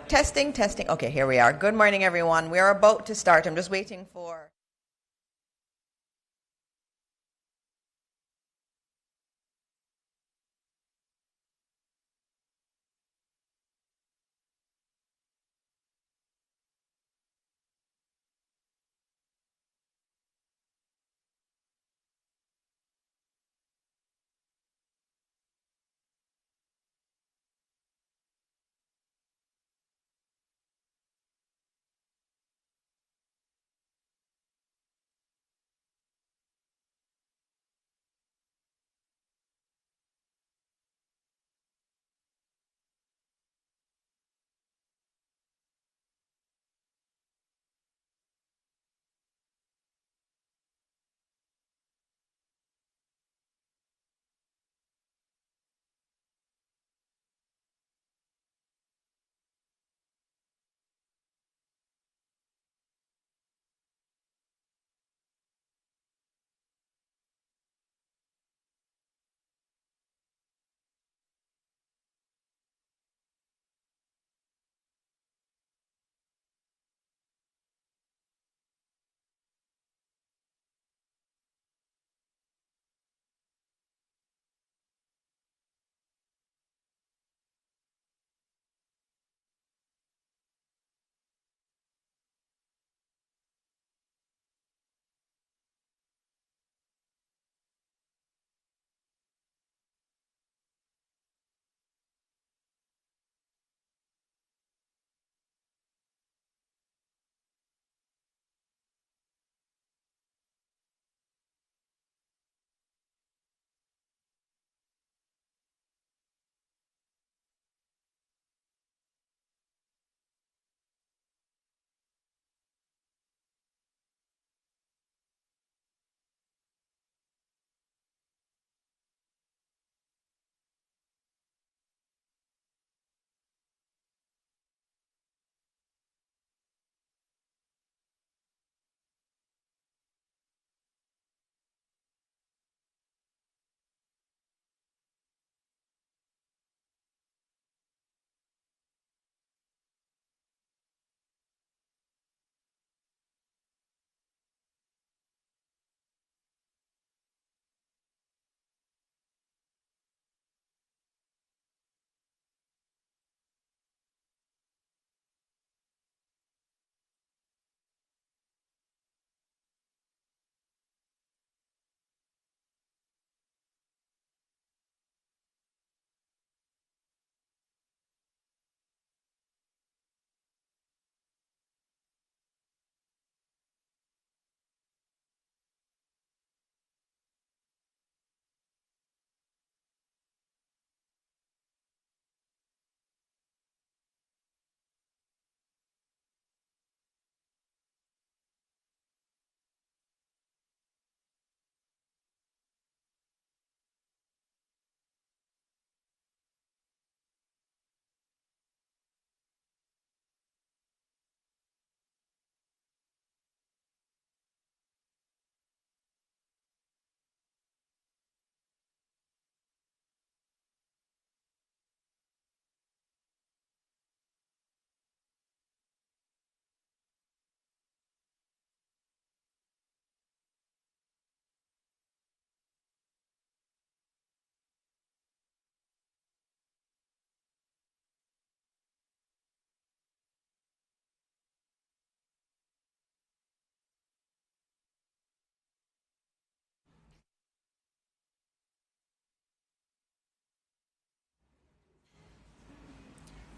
Testing, testing. Okay, here we are. Good morning, everyone. We are about to start. I'm just waiting for...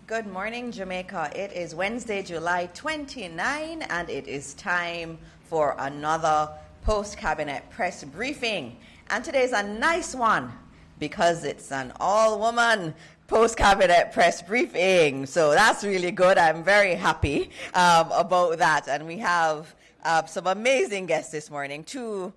Good morning, Jamaica. It is Wednesday, July 29, and it is time for another post-cabinet press briefing. And today's a nice one because it's an all-woman post-cabinet press briefing. So that's really good. I'm very happy about that. And we have some amazing guests this morning, two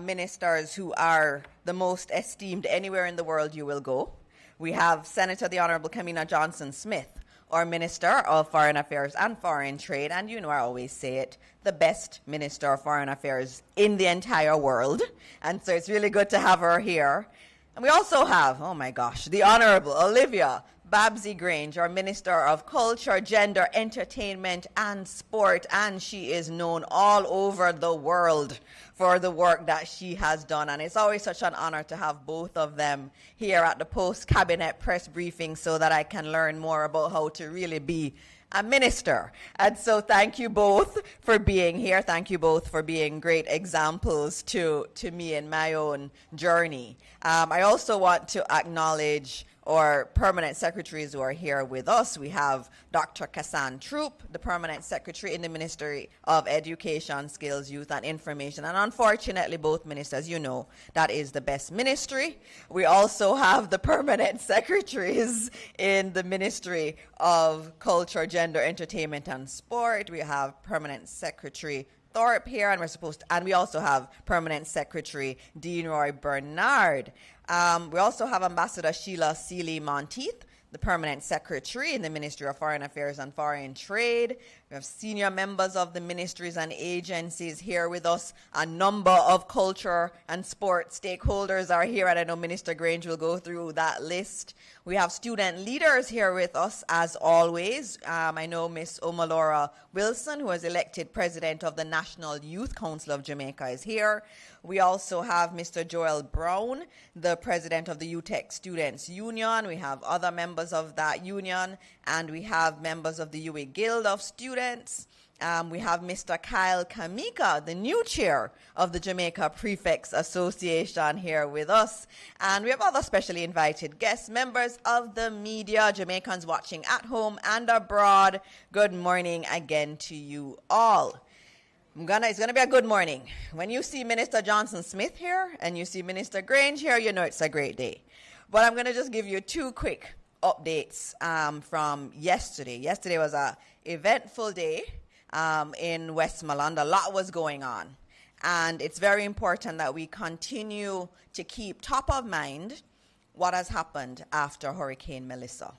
ministers who are the most esteemed anywhere in the world you will go. We have Senator the Honourable Kamina Johnson-Smith, our Minister of Foreign Affairs and Foreign Trade, and you know I always say it, the best Minister of Foreign Affairs in the entire world. And so it's really good to have her here. And we also have, oh my gosh, the Honourable Olivia, Babsy Grange, our Minister of Culture, Gender, Entertainment and Sport, and she is known all over the world for the work that she has done. And it's always such an honor to have both of them here at the post-cabinet press briefing so that I can learn more about how to really be a minister. And so thank you both for being here. Thank you both for being great examples to me in my own journey. I also want to acknowledge our permanent secretaries who are here with us. We have Dr. Kassan Troop, the permanent secretary in the Ministry of Education, Skills, Youth and Information. And unfortunately, both ministers, you know, that is the best ministry. We also have the permanent secretaries in the Ministry of Culture, Gender, Entertainment and Sport. We have permanent secretary Thorpe here, and we also have permanent secretary Dean Roy Bernard. We also have Ambassador Sheila Seeley Monteith, the permanent secretary in the Ministry of Foreign Affairs and Foreign Trade. We have senior members of the ministries and agencies here with us. A number of culture and sport stakeholders are here, and I know Minister Grange will go through that list. We have student leaders here with us, as always. I know Miss Omalora Wilson, who was elected president of the National Youth Council of Jamaica, is here. We also have Mr. Joel Brown, the president of the UTEC Students Union. We have other members of that union, and we have members of the UWI Guild of Students. We have Mr. Kyle Kamika, the new chair of the Jamaica Prefects Association, here with us. And we have other specially invited guests, members of the media, Jamaicans watching at home and abroad. Good morning again to you all. It's going to be a good morning. When you see Minister Johnson Smith here and you see Minister Grange here, you know it's a great day. But I'm going to just give you two quick updates from yesterday. Yesterday was an eventful day in Westmoreland. A lot was going on. And it's very important that we continue to keep top of mind what has happened after Hurricane Melissa.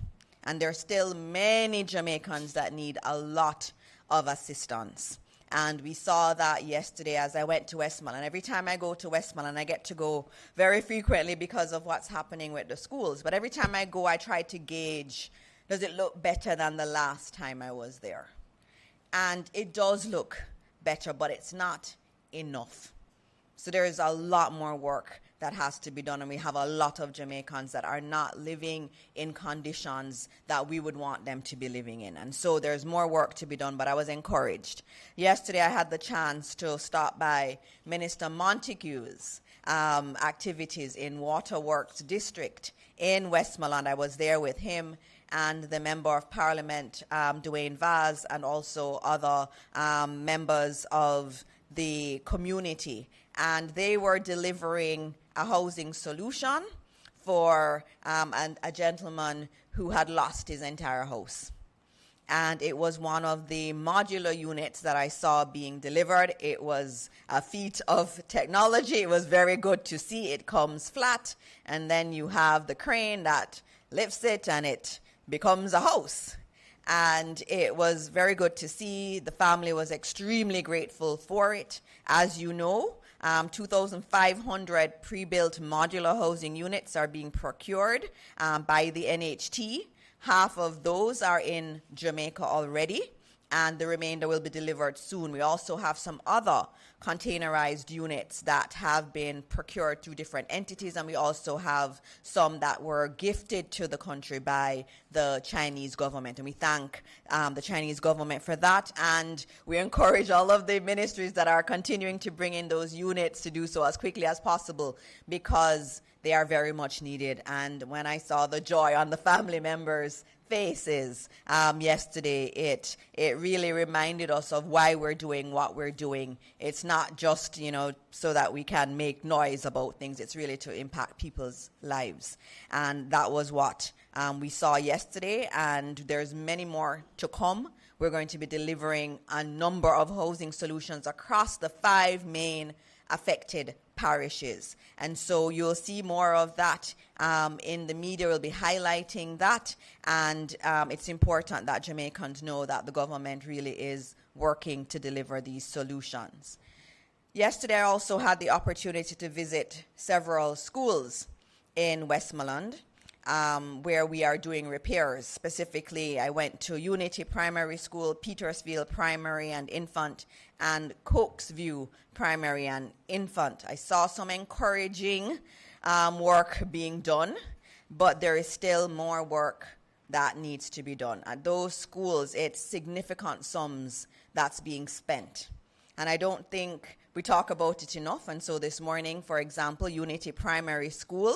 And there are still many Jamaicans that need a lot of assistance. And we saw that yesterday as I went to Westmoreland. Every time I go to Westmoreland, I get to go very frequently because of what's happening with the schools. But every time I go, I try to gauge, does it look better than the last time I was there? And it does look better, but it's not enough. So there is a lot more work that has to be done, and we have a lot of Jamaicans that are not living in conditions that we would want them to be living in. And so there's more work to be done, but I was encouraged. Yesterday I had the chance to stop by Minister Montague's activities in Waterworks District in Westmoreland. I was there with him and the Member of Parliament, Dwayne Vaz, and also other members of the community. And they were delivering a housing solution for a gentleman who had lost his entire house. And it was one of the modular units that I saw being delivered. It was a feat of technology. It was very good to see. It comes flat, and then you have the crane that lifts it, and it becomes a house. And it was very good to see. The family was extremely grateful for it. As you know, 2,500 pre-built modular housing units are being procured by the NHT. Half of those are in Jamaica already, and the remainder will be delivered soon. We also have some other containerized units that have been procured through different entities, and we also have some that were gifted to the country by the Chinese government, and we thank the Chinese government for that, and we encourage all of the ministries that are continuing to bring in those units to do so as quickly as possible, because they are very much needed. And when I saw the joy on the family members' faces yesterday, it really reminded us of why we're doing what we're doing. It's not just, so that we can make noise about things. It's really to impact people's lives. And that was what we saw yesterday, and there's many more to come. We're going to be delivering a number of housing solutions across the 5 main affected parishes. And so you'll see more of that in the media. We'll be highlighting that, and it's important that Jamaicans know that the government really is working to deliver these solutions. Yesterday I also had the opportunity to visit several schools in Westmoreland, where we are doing repairs. Specifically, I went to Unity Primary School, Petersfield Primary and Infant, and Cokesview Primary and Infant. I saw some encouraging work being done, but there is still more work that needs to be done. At those schools, it's significant sums that's being spent. And I don't think we talk about it enough. And so this morning, for example, Unity Primary School,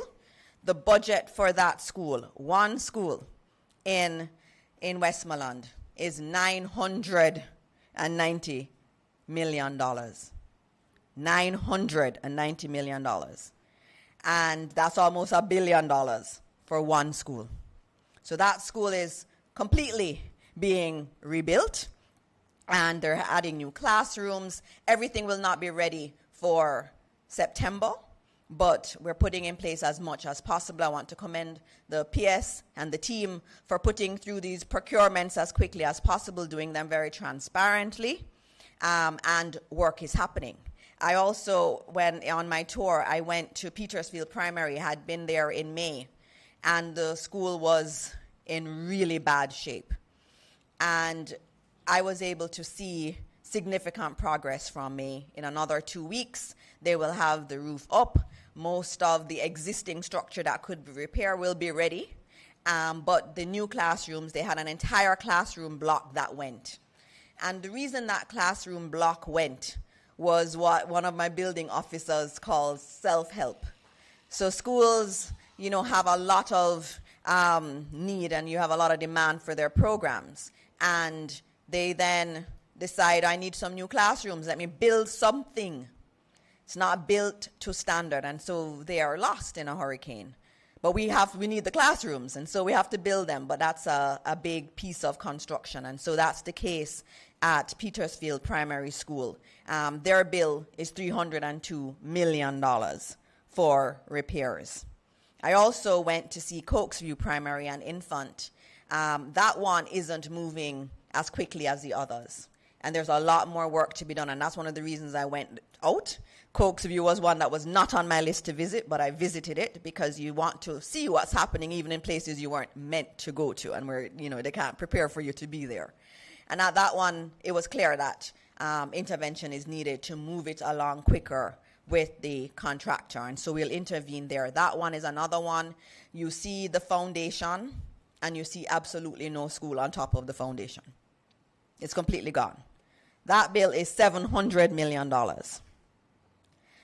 the budget for that school, one school in Westmoreland, is $990 million. $990 million. And that's almost $1 billion for one school. So that school is completely being rebuilt, and they're adding new classrooms. Everything will not be ready for September, but we're putting in place as much as possible. I want to commend the PS and the team for putting through these procurements as quickly as possible, doing them very transparently, and work is happening. I also, when on my tour, I went to Petersfield Primary, had been there in May, and the school was in really bad shape. And I was able to see significant progress from May. In another 2 weeks, they will have the roof up. Most of the existing structure that could be repaired will be ready. But the new classrooms, they had an entire classroom block that went. And the reason that classroom block went was what one of my building officers calls self-help. So schools, have a lot of need, and you have a lot of demand for their programs. And they then decide, I need some new classrooms. Let me build something. It's not built to standard, and so they are lost in a hurricane. But we need the classrooms, and so we have to build them. But that's a big piece of construction, and so that's the case at Petersfield Primary School. Their bill is $302 million for repairs. I also went to see Cokesview Primary and Infant. That one isn't moving as quickly as the others. And there's a lot more work to be done, and that's one of the reasons I went out. Cokesview was one that was not on my list to visit, but I visited it because you want to see what's happening even in places you weren't meant to go to, and where, they can't prepare for you to be there. And at that one, it was clear that intervention is needed to move it along quicker with the contractor, and so we'll intervene there. That one is another one. You see the foundation, and you see absolutely no school on top of the foundation. It's completely gone. That bill is $700 million.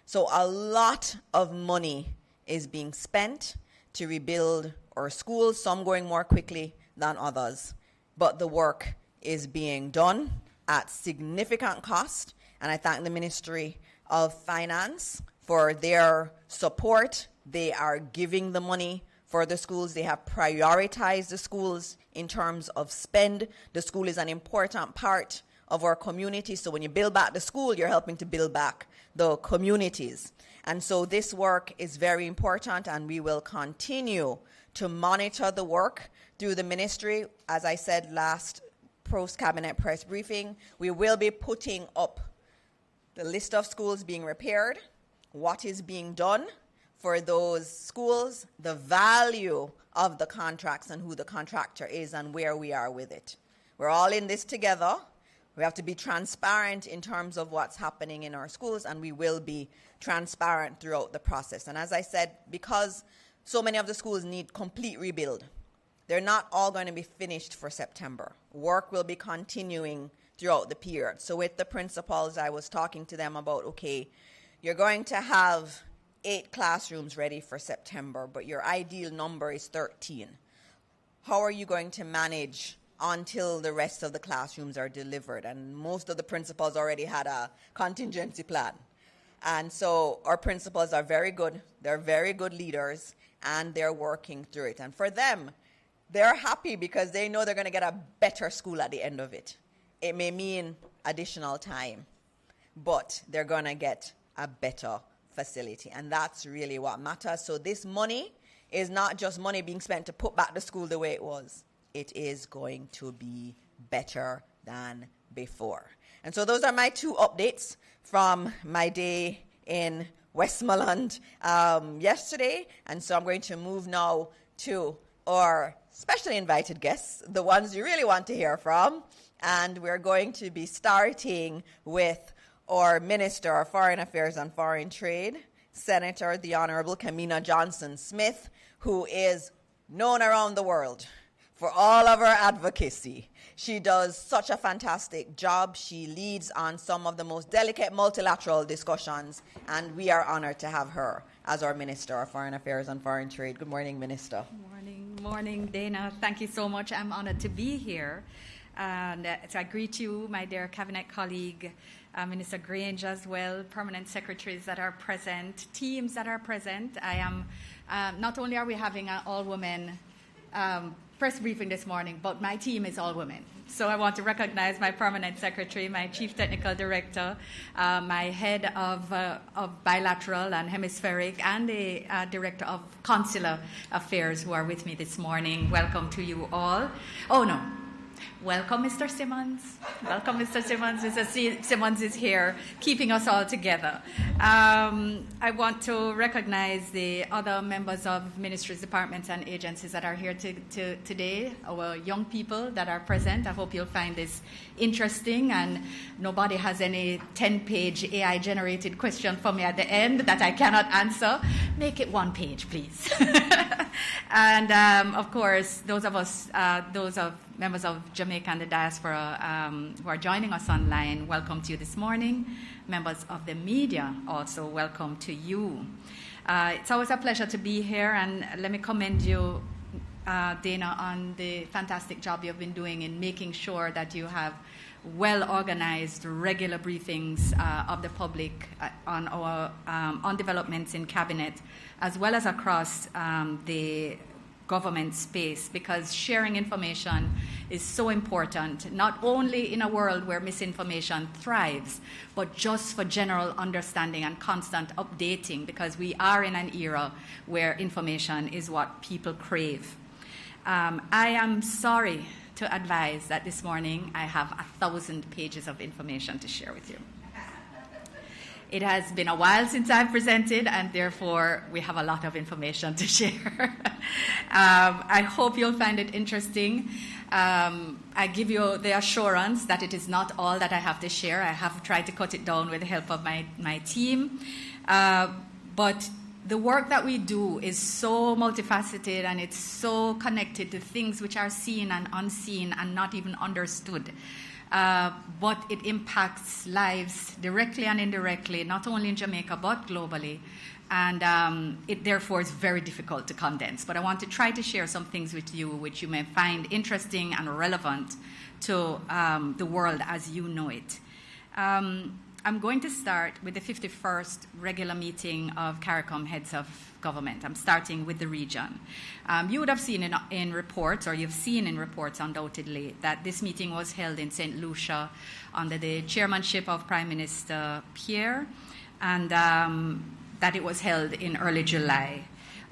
So a lot of money is being spent to rebuild our schools, some going more quickly than others. But the work is being done at significant cost, and I thank the Ministry of Finance for their support. They are giving the money for the schools. They have prioritized the schools in terms of spend. The school is an important part of our community. So when you build back the school, you're helping to build back the communities. And so this work is very important, and we will continue to monitor the work through the ministry. As I said last post-cabinet press briefing, we will be putting up the list of schools being repaired, what is being done for those schools, the value of the contracts and who the contractor is and where we are with it. We're all in this together. We have to be transparent in terms of what's happening in our schools, and we will be transparent throughout the process. And as I said, because so many of the schools need complete rebuild, they're not all going to be finished for September. Work will be continuing throughout the period. So with the principals, I was talking to them about, okay, you're going to have 8 classrooms ready for September, but your ideal number is 13. How are you going to manage until the rest of the classrooms are delivered? And most of the principals already had a contingency plan. And so our principals are very good. They're very good leaders, and they're working through it. And for them, they're happy because they know they're going to get a better school at the end of it. It may mean additional time, but they're going to get a better facility, and that's really what matters. So this money is not just money being spent to put back the school the way it was. It is going to be better than before. And so those are my 2 updates from my day in Westmoreland yesterday. And so I'm going to move now to our specially invited guests, the ones you really want to hear from. And we're going to be starting with our Minister of Foreign Affairs and Foreign Trade, Senator the Honorable Kamina Johnson-Smith, who is known around the world for all of her advocacy. She does such a fantastic job. She leads on some of the most delicate multilateral discussions, and we are honored to have her as our Minister of Foreign Affairs and Foreign Trade. Good morning, Minister. Morning, Dana. Thank you so much. I'm honored to be here. And so I greet you, my dear cabinet colleague, Minister Grange as well, permanent secretaries that are present, teams that are present. I am, not only are we having an all-women press briefing this morning, but my team is all women. So I want to recognize my permanent secretary, my chief technical director, my head of bilateral and hemispheric, and the director of consular affairs who are with me this morning. Welcome to you all. Oh, no. Welcome, Mr. Simmons. Welcome, Mr. Simmons. Mr. Simmons is here, keeping us all together. I want to recognize the other members of ministries, departments, and agencies that are here today, our young people that are present. I hope you'll find this interesting, and nobody has any 10-page AI-generated question for me at the end that I cannot answer. Make it one page, please. And, of course, those of members of Jamaica and the diaspora who are joining us online, welcome to you this morning. Members of the media, also welcome to you. It's always a pleasure to be here, and let me commend you, Dana, on the fantastic job you've been doing in making sure that you have well-organized regular briefings of the public on developments in cabinet, as well as across the government space, because sharing information is so important, not only in a world where misinformation thrives, but just for general understanding and constant updating, because we are in an era where information is what people crave. I am sorry to advise that this morning I have 1,000 pages of information to share with you. It has been a while since I've presented, and therefore we have a lot of information to share. I hope you'll find it interesting. I give you the assurance that it is not all that I have to share. I have tried to cut it down with the help of my team. But the work that we do is so multifaceted, and it's so connected to things which are seen and unseen and not even understood. But it impacts lives directly and indirectly, not only in Jamaica but globally, and it therefore is very difficult to condense. But I want to try to share some things with you which you may find interesting and relevant to the world as you know it. I'm going to start with the 51st regular meeting of CARICOM Heads of Government. I'm starting with the region. You would have seen in reports, or you've seen in reports undoubtedly, that this meeting was held in St. Lucia under the chairmanship of Prime Minister Pierre, and that it was held in early July.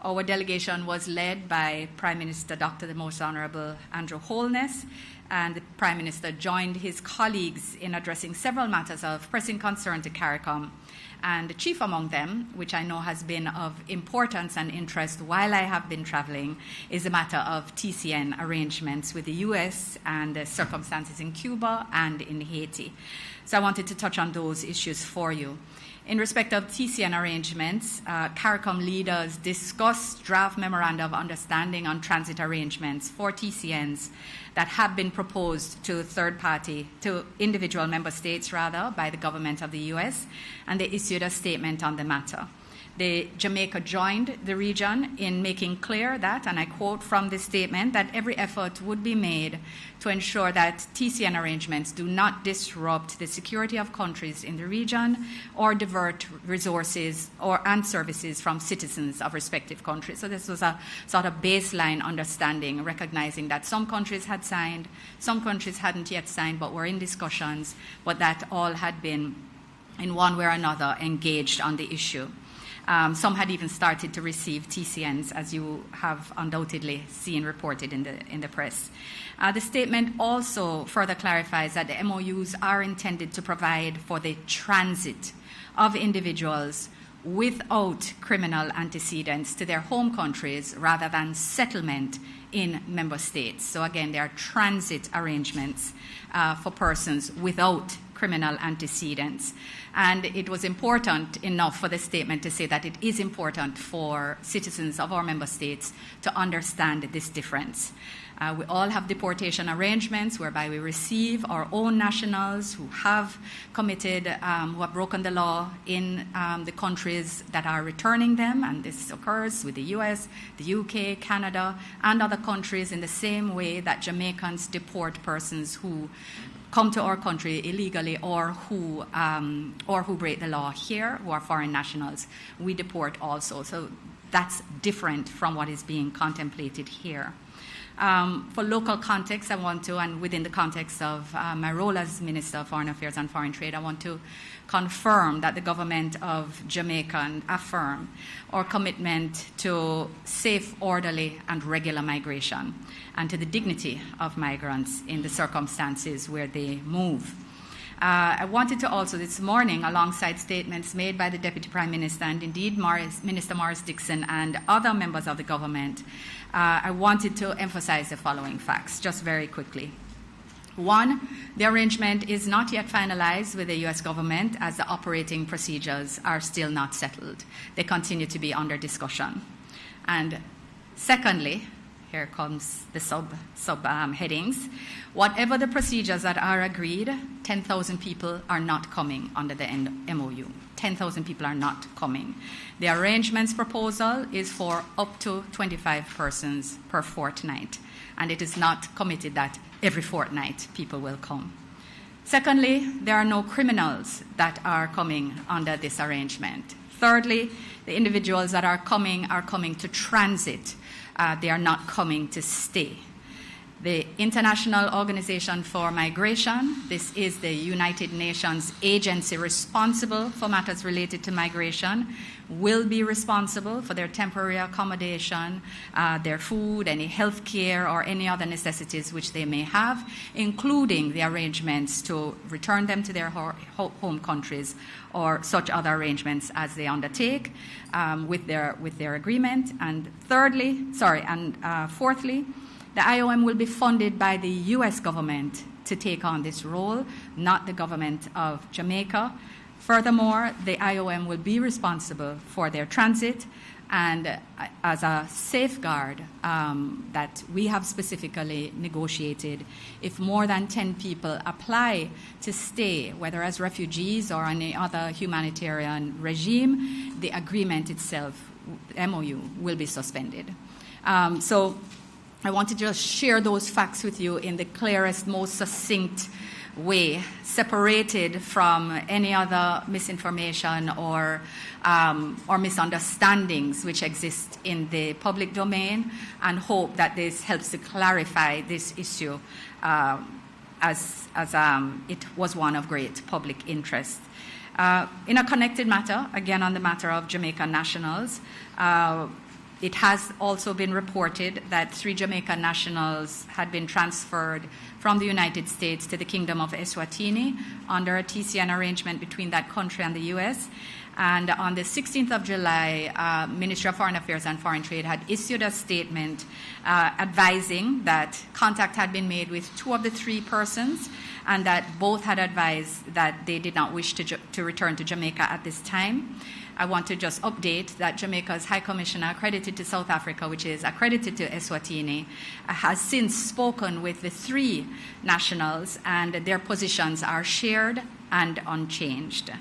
Our delegation was led by Prime Minister Dr. the Most Honorable Andrew Holness, and the Prime Minister joined his colleagues in addressing several matters of pressing concern to CARICOM. And the chief among them, which I know has been of importance and interest while I have been traveling, is the matter of TCN arrangements with the U.S. and the circumstances in Cuba and in Haiti. So I wanted to touch on those issues for you. In respect of TCN arrangements, CARICOM leaders discussed draft memoranda of understanding on transit arrangements for TCNs that have been proposed to individual member states by the government of the U.S., and they issued a statement on the matter. Jamaica joined the region in making clear that, and I quote from the statement, that every effort would be made to ensure that TCN arrangements do not disrupt the security of countries in the region or divert resources and services from citizens of respective countries. So this was a sort of baseline understanding, recognizing that some countries had signed, some countries hadn't yet signed but were in discussions, but that all had been, in one way or another, engaged on the issue. Some had even started to receive TCNs, as you have undoubtedly seen reported in the press. The statement also further clarifies that the MOUs are intended to provide for the transit of individuals without criminal antecedents to their home countries rather than settlement in member states. So again, there are transit arrangements for persons without criminal antecedents. And it was important enough for the statement to say that it is important for citizens of our member states to understand this difference. We all have deportation arrangements whereby we receive our own nationals who have committed, who have broken the law in the countries that are returning them, and this occurs with the US, the UK, Canada, and other countries in the same way that Jamaicans deport persons who come to our country illegally or who break the law here, who are foreign nationals. We deport also. So that's different from what is being contemplated here. For local context, I want to, and within the context of my role as Minister of Foreign Affairs and Foreign Trade, I want to confirm that the government of Jamaica and affirm our commitment to safe, orderly, and regular migration, and to the dignity of migrants in the circumstances where they move. I wanted to also this morning, alongside statements made by the Deputy Prime Minister and indeed Minister Maurice Dixon and other members of the government, I wanted to emphasize the following facts, just very quickly. One, the arrangement is not yet finalized with the U.S. government as the operating procedures are still not settled. They continue to be under discussion. And secondly, here comes the headings. Whatever the procedures that are agreed, 10,000 people are not coming under the MOU. 10,000 people are not coming. The arrangements proposal is for up to 25 persons per fortnight, and it is not committed that every fortnight people will come. Secondly, there are no criminals that are coming under this arrangement. Thirdly, the individuals that are coming to transit. They are not coming to stay. The International Organization for Migration, this is the United Nations agency responsible for matters related to migration, will be responsible for their temporary accommodation, their food, any health care, or any other necessities which they may have, including the arrangements to return them to their home countries or such other arrangements as they undertake with their agreement. And fourthly, the IOM will be funded by the U.S. government to take on this role, not the government of Jamaica. Furthermore, the IOM will be responsible for their transit, and as a safeguard that we have specifically negotiated, if more than 10 people apply to stay, whether as refugees or any other humanitarian regime, the agreement itself, MOU, will be suspended. So I want to just share those facts with you in the clearest, most succinct way, separated from any other misinformation or misunderstandings which exist in the public domain, and hope that this helps to clarify this issue as it was one of great public interest. In a connected matter, again on the matter of Jamaican nationals, it has also been reported that 3 Jamaican nationals had been transferred from the United States to the Kingdom of Eswatini under a TCN arrangement between that country and the U.S. And on the 16th of July, Ministry of Foreign Affairs and Foreign Trade had issued a statement advising that contact had been made with 2 of the 3 persons, and that both had advised that they did not wish to return to Jamaica at this time. I want to just update that Jamaica's High Commissioner accredited to South Africa, which is accredited to Eswatini, has since spoken with the 3 nationals, and their positions are shared and unchanged.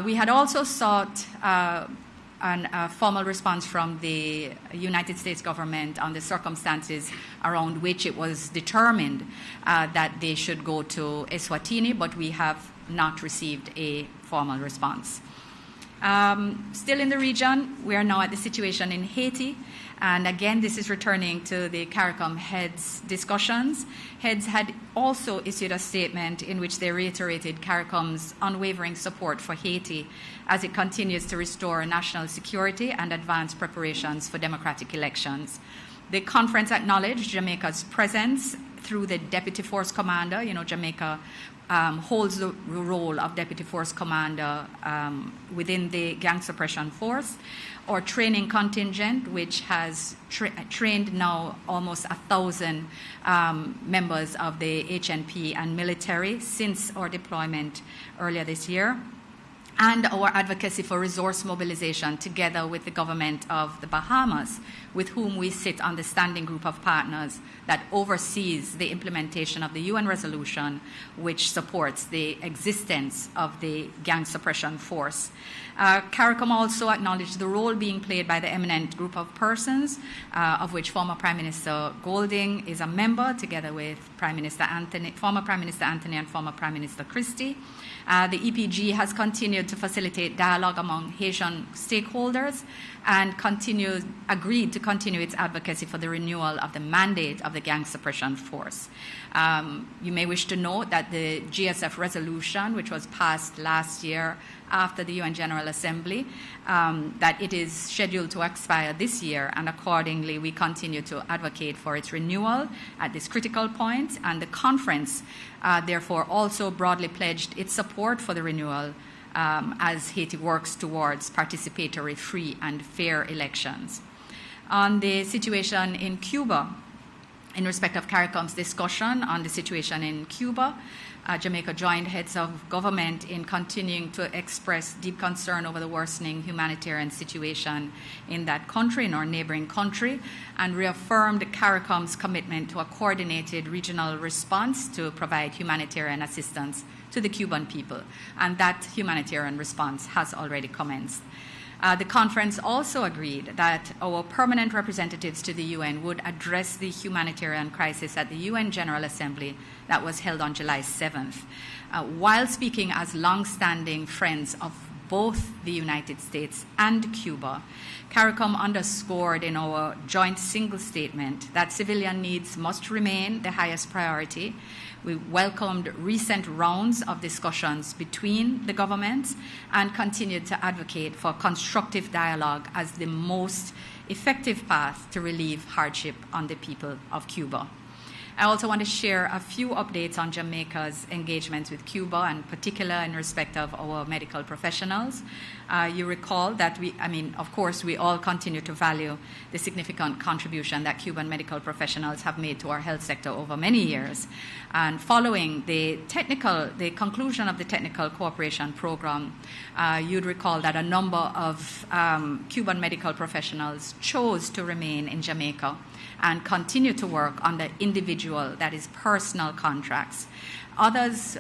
We had also sought a formal response from the United States government on the circumstances around which it was determined that they should go to Eswatini, but we have not received a formal response. Still in the region, we are now at the situation in Haiti. And again, this is returning to the CARICOM heads' discussions. Heads had also issued a statement in which they reiterated CARICOM's unwavering support for Haiti as it continues to restore national security and advance preparations for democratic elections. The conference acknowledged Jamaica's presence through the Deputy Force Commander. You know, Jamaica holds the role of Deputy Force Commander within the Gang Suppression Force, or training contingent, which has trained now almost 1,000 members of the HNP and military since our deployment earlier this year, and our advocacy for resource mobilization together with the government of the Bahamas, with whom we sit on the standing group of partners that oversees the implementation of the UN resolution which supports the existence of the gang suppression force. CARICOM also acknowledged the role being played by the eminent group of persons, of which former Prime Minister Golding is a member, together with former Prime Minister Anthony and former Prime Minister Christie. The EPG has continued to facilitate dialogue among Haitian stakeholders and agreed to continue its advocacy for the renewal of the mandate of the gang suppression force. You may wish to note that the GSF resolution, which was passed last year after the UN General Assembly, that it is scheduled to expire this year, and accordingly we continue to advocate for its renewal at this critical point, and the conference therefore also broadly pledged its support for the renewal as Haiti works towards participatory, free and fair elections. On the situation in Cuba, in respect of CARICOM's discussion on the situation in Cuba, Jamaica joined heads of government in continuing to express deep concern over the worsening humanitarian situation in that country, in our neighboring country, and reaffirmed CARICOM's commitment to a coordinated regional response to provide humanitarian assistance to the Cuban people. And that humanitarian response has already commenced. The conference also agreed that our permanent representatives to the UN would address the humanitarian crisis at the UN General Assembly that was held on July 7th. While speaking as long-standing friends of both the United States and Cuba, CARICOM underscored in our joint single statement that civilian needs must remain the highest priority. We welcomed recent rounds of discussions between the governments and continued to advocate for constructive dialogue as the most effective path to relieve hardship on the people of Cuba. I also want to share a few updates on Jamaica's engagements with Cuba, and in particular in respect of our medical professionals. You recall that of course, we all continue to value the significant contribution that Cuban medical professionals have made to our health sector over many years. And following the conclusion of the technical cooperation program, you'd recall that a number of Cuban medical professionals chose to remain in Jamaica and continue to work on the individual, that is personal contracts. Others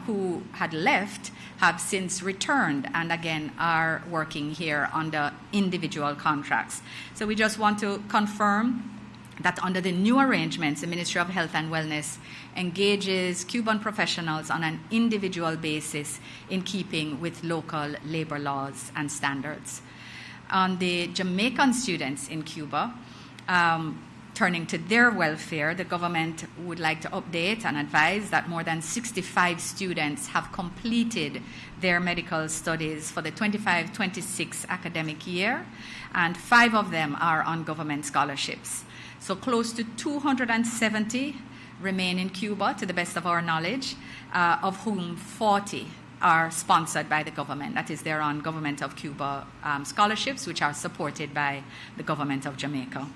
who had left have since returned and again are working here under individual contracts. So we just want to confirm that under the new arrangements, the Ministry of Health and Wellness engages Cuban professionals on an individual basis in keeping with local labor laws and standards. On the Jamaican students in Cuba, turning to their welfare, the government would like to update and advise that more than 65 students have completed their medical studies for the 25-26 academic year, and 5 of them are on government scholarships. So close to 270 remain in Cuba, to the best of our knowledge, of whom 40 are sponsored by the government. That is, they're on Government of Cuba scholarships, which are supported by the government of Jamaica.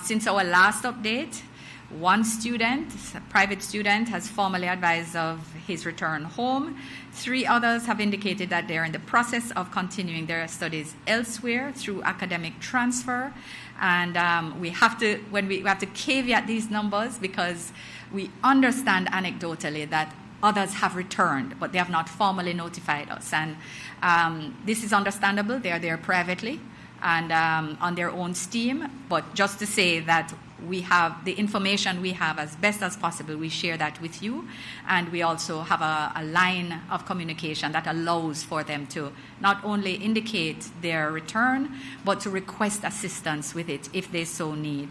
Since our last update, one student, a private student, has formally advised of his return home. 3 others have indicated that they're in the process of continuing their studies elsewhere through academic transfer. And we have to caveat these numbers because we understand anecdotally that others have returned, but they have not formally notified us. And this is understandable. They are there privately and on their own steam, but just to say that we have the information we have as best as possible, we share that with you, and we also have a line of communication that allows for them to not only indicate their return, but to request assistance with it if they so need.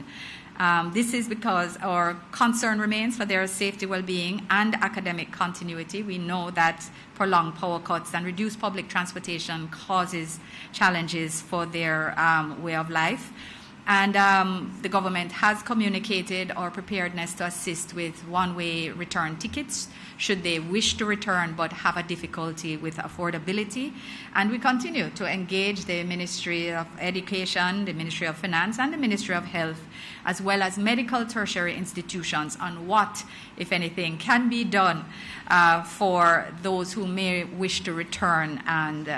This is because our concern remains for their safety, well-being, and academic continuity. We know that prolonged power cuts and reduced public transportation causes challenges for their way of life. And the government has communicated our preparedness to assist with one-way return tickets should they wish to return but have a difficulty with affordability. And we continue to engage the Ministry of Education, the Ministry of Finance, and the Ministry of Health, as well as medical tertiary institutions on what, if anything, can be done for those who may wish to return and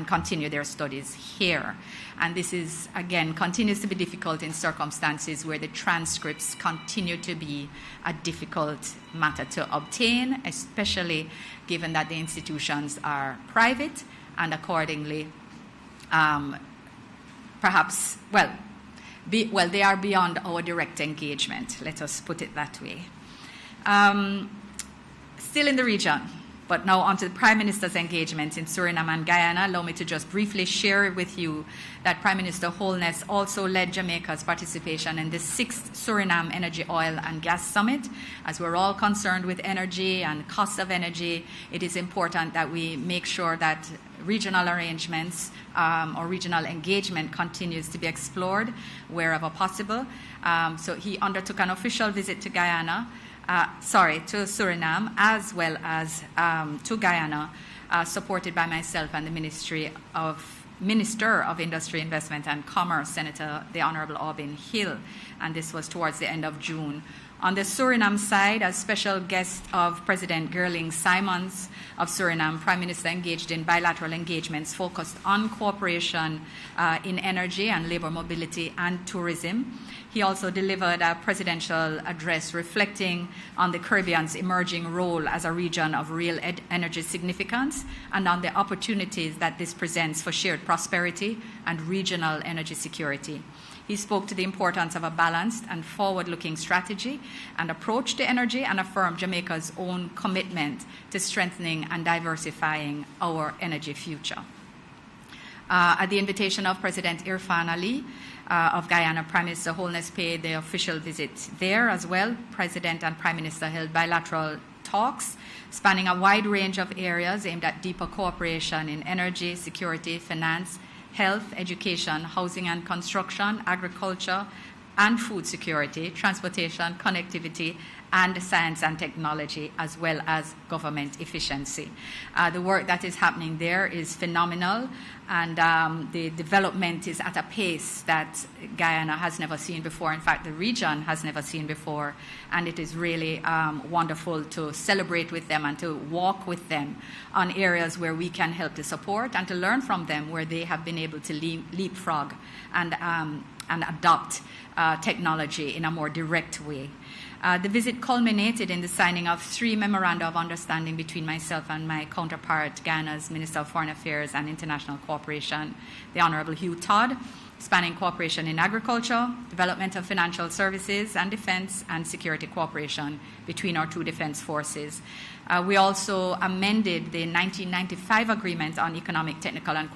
continue their studies here. And this is, again, continues to be difficult in circumstances where the transcripts continue to be a difficult matter to obtain, especially given that the institutions are private and accordingly, perhaps, they are beyond our direct engagement. Let us put it that way. Still in the region, but now on to the Prime Minister's engagement in Suriname and Guyana. Allow me to just briefly share with you that Prime Minister Holness also led Jamaica's participation in the 6th Suriname Energy, Oil and Gas Summit. As we're all concerned with energy and cost of energy, it is important that we make sure that regional arrangements or regional engagement continues to be explored wherever possible. So he undertook an official visit to to Suriname, as well as to Guyana, supported by myself and the Minister of Industry, Investment and Commerce, Senator the Honorable Aubin Hill, and this was towards the end of June. On the Suriname side, as special guest of President Gerling Simons of Suriname, Prime Minister engaged in bilateral engagements focused on cooperation in energy and labor mobility and tourism. He also delivered a presidential address reflecting on the Caribbean's emerging role as a region of real energy significance and on the opportunities that this presents for shared prosperity and regional energy security. He spoke to the importance of a balanced and forward-looking strategy and approach to energy and affirmed Jamaica's own commitment to strengthening and diversifying our energy future. At the invitation of President Irfan Ali of Guyana, Prime Minister Holness paid the official visit there as well. President and Prime Minister held bilateral talks spanning a wide range of areas aimed at deeper cooperation in energy, security, finance, health, education, housing and construction, agriculture and food security, transportation, connectivity, and science and technology, as well as government efficiency. The work that is happening there is phenomenal, and the development is at a pace that Guyana has never seen before. In fact, the region has never seen before, and it is really wonderful to celebrate with them and to walk with them on areas where we can help to support and to learn from them where they have been able to leapfrog and adopt technology in a more direct way. The visit culminated in the signing of 3 memoranda of understanding between myself and my counterpart, Ghana's Minister of Foreign Affairs and International Cooperation, the Honorable Hugh Todd, spanning cooperation in agriculture, development of financial services, and defense and security cooperation between our 2 defense forces. We also amended the 1995 Agreement on Economic, Technical, and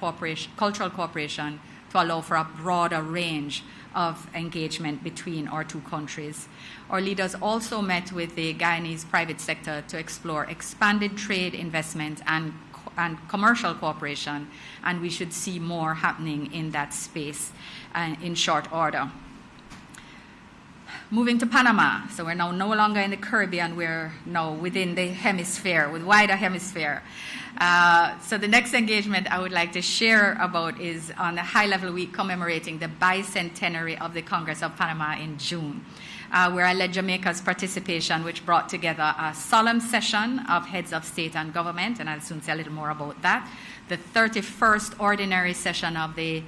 Cultural Cooperation to allow for a broader range of engagement between our 2 countries. Our leaders also met with the Guyanese private sector to explore expanded trade, investment, and commercial cooperation, and we should see more happening in that space in short order. Moving to Panama, so we're now no longer in the Caribbean, we're now within the hemisphere, with wider hemisphere. So the next engagement I would like to share about is on the high-level week commemorating the bicentenary of the Congress of Panama in June, where I led Jamaica's participation, which brought together a solemn session of heads of state and government, and I'll soon say a little more about that, the 31st ordinary session of the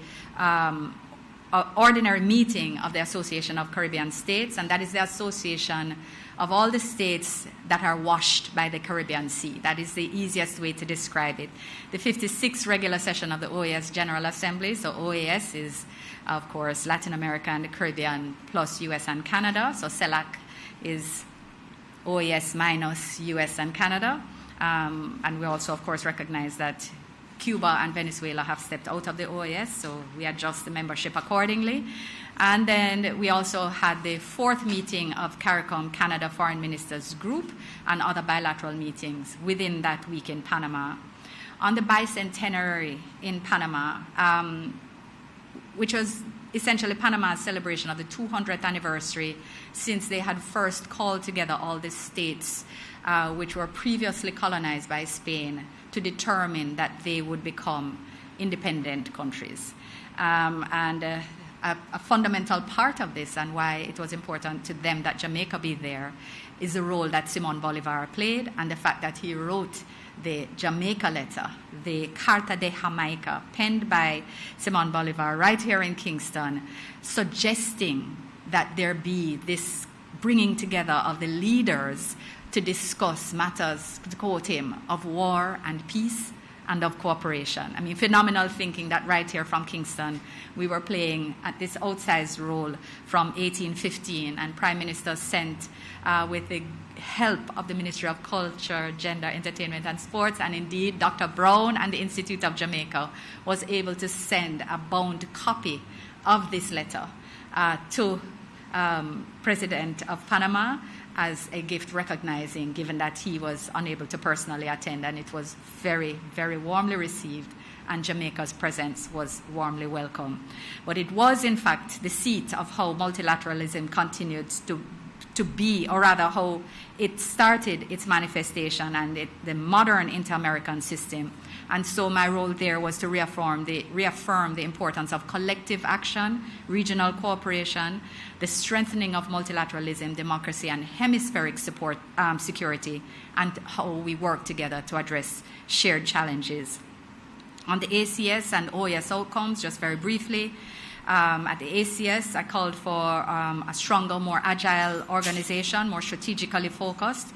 ordinary meeting of the Association of Caribbean States, and that is the association of all the states that are washed by the Caribbean Sea. That is the easiest way to describe it. The 56th regular session of the OAS General Assembly, so OAS is, of course, Latin America and the Caribbean plus US and Canada, so CELAC is OAS minus US and Canada, and we also, of course, recognize that Cuba and Venezuela have stepped out of the OAS, so we adjust the membership accordingly. And then we also had the 4th meeting of CARICOM Canada Foreign Ministers Group and other bilateral meetings within that week in Panama. On the bicentenary in Panama, which was essentially Panama's celebration of the 200th anniversary since they had first called together all the states which were previously colonized by Spain to determine that they would become independent countries. A fundamental part of this, and why it was important to them that Jamaica be there, is the role that Simón Bolívar played, and the fact that he wrote the Jamaica letter, the Carta de Jamaica, penned by Simón Bolívar right here in Kingston, suggesting that there be this bringing together of the leaders to discuss matters, to quote him, of war and peace and of cooperation. I mean, phenomenal thinking that right here from Kingston, we were playing at this outsized role from 1815, and Prime Minister sent, with the help of the Ministry of Culture, Gender, Entertainment and Sports, and indeed Dr. Brown and the Institute of Jamaica, was able to send a bound copy of this letter to President of Panama as a gift recognizing, given that he was unable to personally attend, and it was very, very warmly received, and Jamaica's presence was warmly welcome. But it was, in fact, the seat of how multilateralism continued to be, or rather how it started its manifestation and the modern inter-American system. And so my role there was to reaffirm the importance of collective action, regional cooperation, the strengthening of multilateralism, democracy, and hemispheric support, security, and how we work together to address shared challenges. On the ACS and OAS outcomes, just very briefly, at the ACS, I called for a stronger, more agile organization, more strategically focused,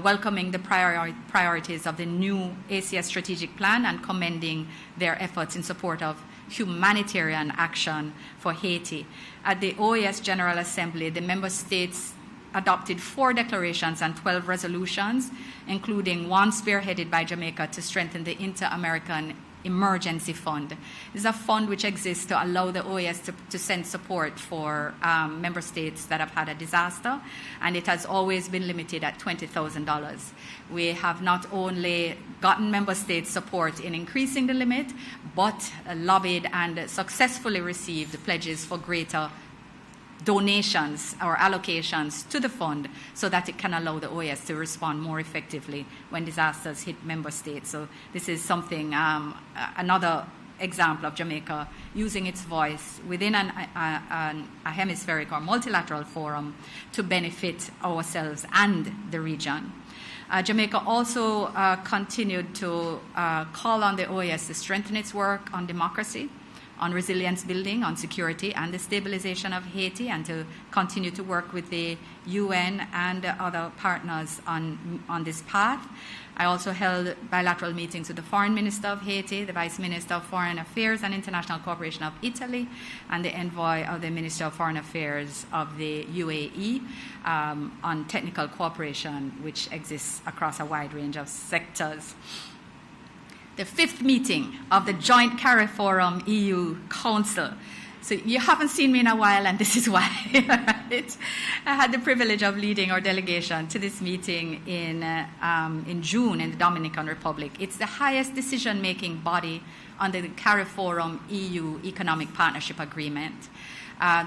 welcoming the priorities of the new ACS strategic plan and commending their efforts in support of humanitarian action for Haiti. At the OAS General Assembly, the member states adopted 4 declarations and 12 resolutions, including one spearheaded by Jamaica to strengthen the Inter-American Emergency Fund. This is a fund which exists to allow the OAS to send support for member states that have had a disaster, and it has always been limited at $20,000. We have not only gotten member states support in increasing the limit, but lobbied and successfully received pledges for greater donations or allocations to the fund so that it can allow the OAS to respond more effectively when disasters hit member states. So this is something, another example of Jamaica using its voice within a hemispheric or multilateral forum to benefit ourselves and the region. Jamaica also continued to call on the OAS to strengthen its work on democracy, on resilience building, on security, and the stabilization of Haiti, and to continue to work with the UN and other partners on this path. I also held bilateral meetings with the Foreign Minister of Haiti, the Vice Minister of Foreign Affairs and International Cooperation of Italy, and the envoy of the Minister of Foreign Affairs of the UAE on technical cooperation, which exists across a wide range of sectors. The 5th meeting of the Joint CARIFORUM EU Council. So you haven't seen me in a while, and this is why. Right? I had the privilege of leading our delegation to this meeting in June in the Dominican Republic. It's the highest decision-making body under the CARIFORUM EU Economic Partnership Agreement.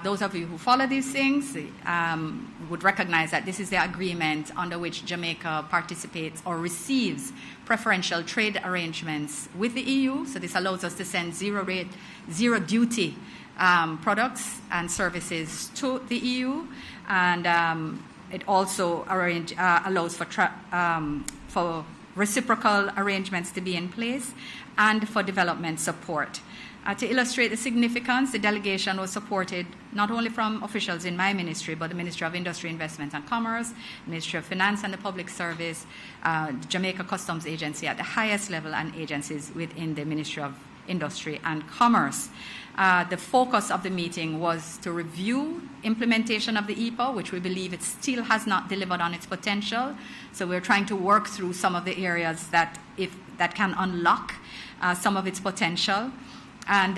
Those of you who follow these things would recognize that this is the agreement under which Jamaica participates or receives preferential trade arrangements with the EU. So this allows us to send zero duty products and services to the EU, and it also allows for reciprocal arrangements to be in place and for development support. To illustrate the significance, the delegation was supported not only from officials in my ministry, but the Ministry of Industry, Investment and Commerce, Ministry of Finance and the Public Service, the Jamaica Customs Agency at the highest level, and agencies within the Ministry of Industry and Commerce. The focus of the meeting was to review implementation of the EPA, which we believe it still has not delivered on its potential. So we're trying to work through some of the areas that can unlock some of its potential. And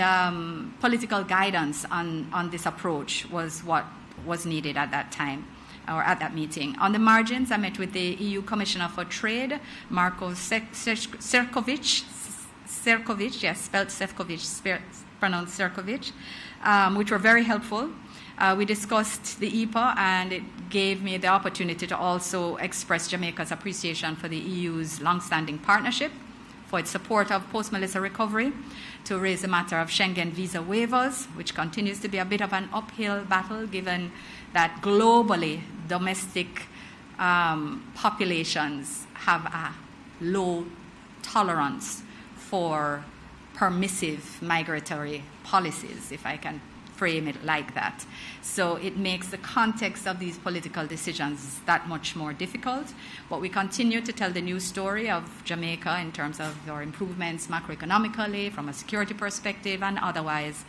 political guidance on this approach was what was needed at that time, or at that meeting. On the margins, I met with the EU Commissioner for Trade, Marko Srečković, Serkovich, yes, spelled Sefcovic, pronounced Serkovich, which were very helpful. We discussed the EPA, and it gave me the opportunity to also express Jamaica's appreciation for the EU's long-standing partnership, for its support of post-Melissa recovery, to raise the matter of Schengen visa waivers, which continues to be a bit of an uphill battle given that globally domestic populations have a low tolerance for permissive migratory policies, if I can frame it like that. So it makes the context of these political decisions that much more difficult. But we continue to tell the news story of Jamaica in terms of our improvements macroeconomically, from a security perspective and otherwise,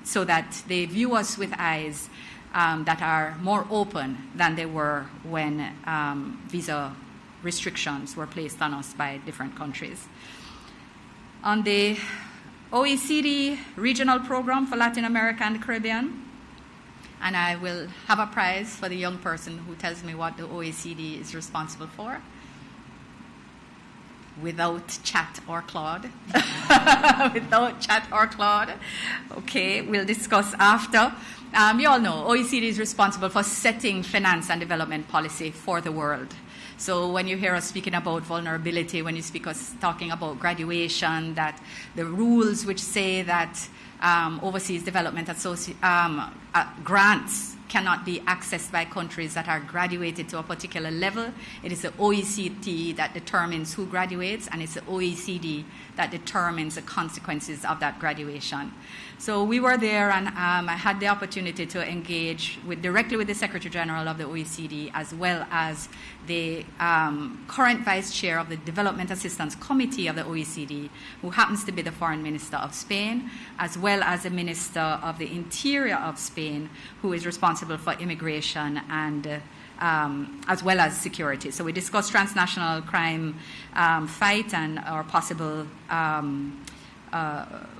so that they view us with eyes that are more open than they were when visa restrictions were placed on us by different countries. On the OECD regional program for Latin America and the Caribbean, and I will have a prize for the young person who tells me what the OECD is responsible for, without chat or Claude. Without chat or Claude. Okay, we'll discuss after. You all know OECD is responsible for setting finance and development policy for the world. So when you hear us speaking about vulnerability, when you speak us talking about graduation, that the rules which say that overseas development grants cannot be accessed by countries that are graduated to a particular level. It is the OECD that determines who graduates, and it's the OECD that determines the consequences of that graduation. So we were there, and I had the opportunity to engage directly with the Secretary General of the OECD, as well as the current Vice Chair of the Development Assistance Committee of the OECD, who happens to be the Foreign Minister of Spain, as well as the Minister of the Interior of Spain, who is responsible for immigration and as well as security. So we discussed transnational crime fight and our possible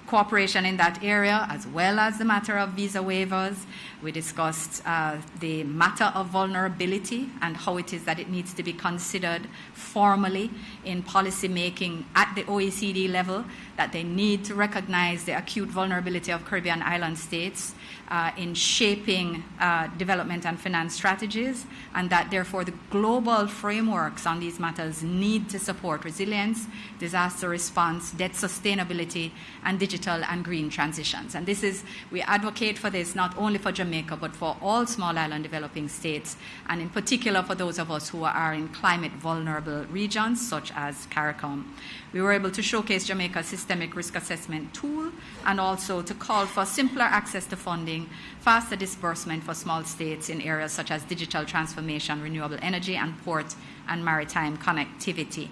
cooperation in that area, as well as the matter of visa waivers. We discussed the matter of vulnerability and how it is that it needs to be considered formally in policy making at the OECD level, that they need to recognize the acute vulnerability of Caribbean island states in shaping development and finance strategies, and that therefore the global frameworks on these matters need to support resilience, disaster response, debt sustainability, and digital and green transitions. And we advocate for this not only for Jamaica, but for all small island developing states, and in particular for those of us who are in climate vulnerable regions, such as CARICOM. We were able to showcase Jamaica's systemic risk assessment tool, and also to call for simpler access to funding, faster disbursement for small states in areas such as digital transformation, renewable energy, and port and maritime connectivity.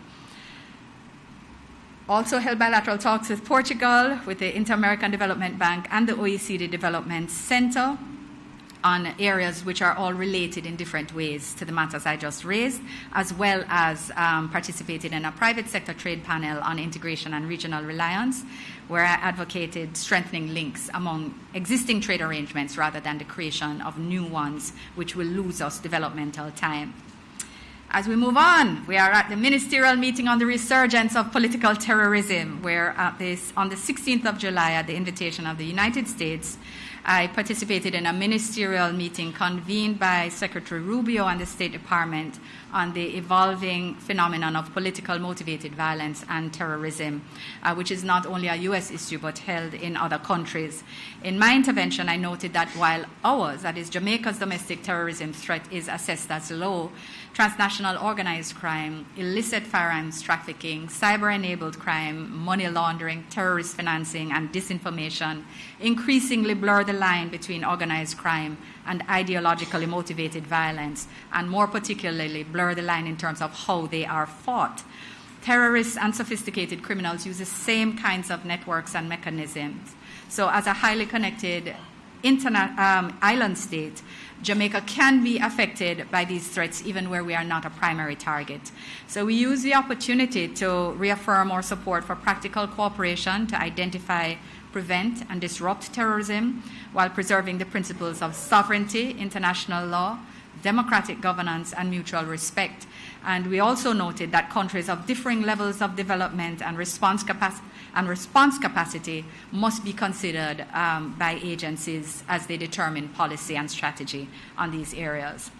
Also held bilateral talks with Portugal, with the Inter-American Development Bank and the OECD Development Center on areas which are all related in different ways to the matters I just raised, as well as participated in a private sector trade panel on integration and regional reliance, where I advocated strengthening links among existing trade arrangements rather than the creation of new ones, which will lose us developmental time. As we move on, we are at the ministerial meeting on the resurgence of political terrorism, where on the 16th of July, at the invitation of the United States, I participated in a ministerial meeting convened by Secretary Rubio and the State Department on the evolving phenomenon of political motivated violence and terrorism, which is not only a U.S. issue but held in other countries. In my intervention, I noted that while ours, that is Jamaica's domestic terrorism threat, is assessed as low, transnational organized crime, illicit firearms trafficking, cyber-enabled crime, money laundering, terrorist financing, and disinformation increasingly blur the line between organized crime and ideologically motivated violence, and more particularly blur the line in terms of how they are fought. Terrorists and sophisticated criminals use the same kinds of networks and mechanisms. So as a highly connected island state, Jamaica can be affected by these threats even where we are not a primary target. So we use the opportunity to reaffirm our support for practical cooperation to identify, prevent, and disrupt terrorism while preserving the principles of sovereignty, international law, democratic governance, and mutual respect. And we also noted that countries of differing levels of development and response capacity must be considered by agencies as they determine policy and strategy on these areas.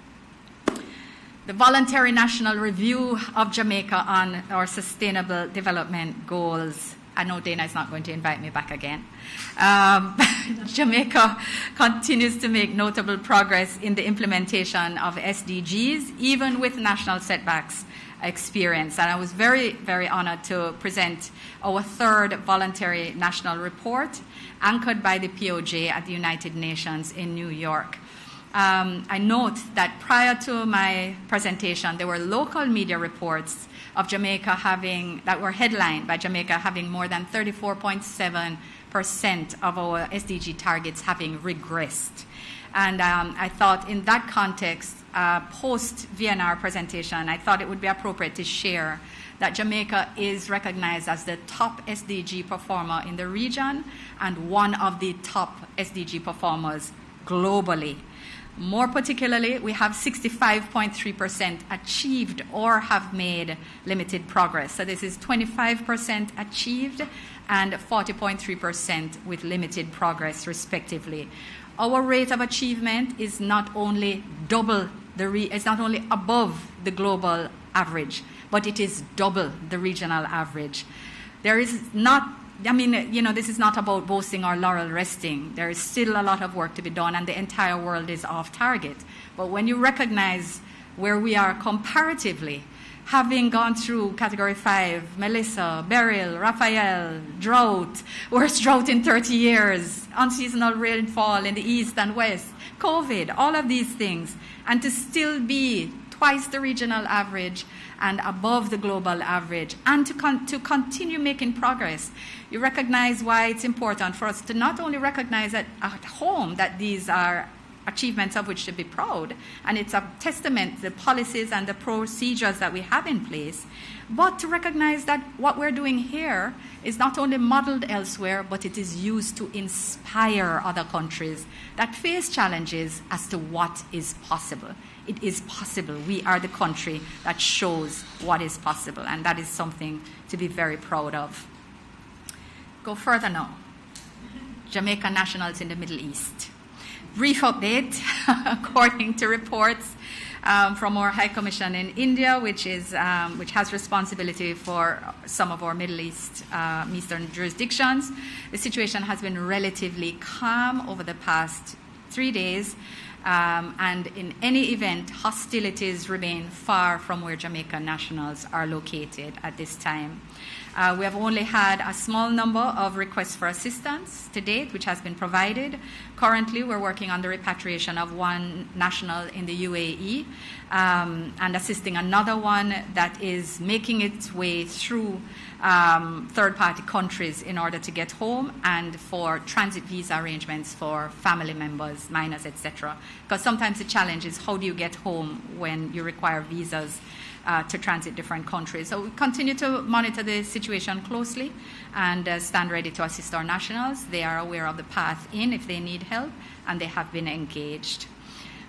The voluntary national review of Jamaica on our sustainable development goals. I know Dana is not going to invite me back again. Jamaica continues to make notable progress in the implementation of SDGs, even with national setbacks experienced. And I was very, very honored to present our third voluntary national report, anchored by the POJ at the United Nations in New York. I note that prior to my presentation, there were local media reports of Jamaica that were headlined by Jamaica having more than 34.7% of our SDG targets having regressed. And I thought in that context, post-VNR presentation, I thought it would be appropriate to share that Jamaica is recognized as the top SDG performer in the region and one of the top SDG performers globally. More particularly, we have 65.3% achieved or have made limited progress. So this is 25% achieved and 40.3% with limited progress, respectively. Our rate of achievement is not only above the global average, but it is double the regional average. There is not this is not about boasting or laurel resting. There is still a lot of work to be done, and the entire world is off target. But when you recognize where we are comparatively, having gone through Category 5, Melissa, Beryl, Raphael, drought, worst drought in 30 years, unseasonal rainfall in the east and west, COVID, all of these things, and to still be twice the regional average and above the global average, and to continue making progress. You recognize why it's important for us to not only recognize that at home that these are achievements of which to be proud, and it's a testament to the policies and the procedures that we have in place, but to recognize that what we're doing here is not only modeled elsewhere, but it is used to inspire other countries that face challenges as to what is possible. It is possible. We are the country that shows what is possible, and that is something to be very proud of. Go further now. Jamaica nationals in the Middle East. Brief update, according to reports from our High Commission in India, which has responsibility for some of our Middle East, Eastern jurisdictions. The situation has been relatively calm over the past 3 days, and in any event, hostilities remain far from where Jamaica nationals are located at this time. We have only had a small number of requests for assistance to date, which has been provided. Currently, we're working on the repatriation of one national in the UAE and assisting another one that is making its way through third-party countries in order to get home, and for transit visa arrangements for family members, minors, etc. Because sometimes the challenge is how do you get home when you require visas to transit different countries. So we continue to monitor the situation closely and stand ready to assist our nationals. They are aware of the path in if they need help, and they have been engaged.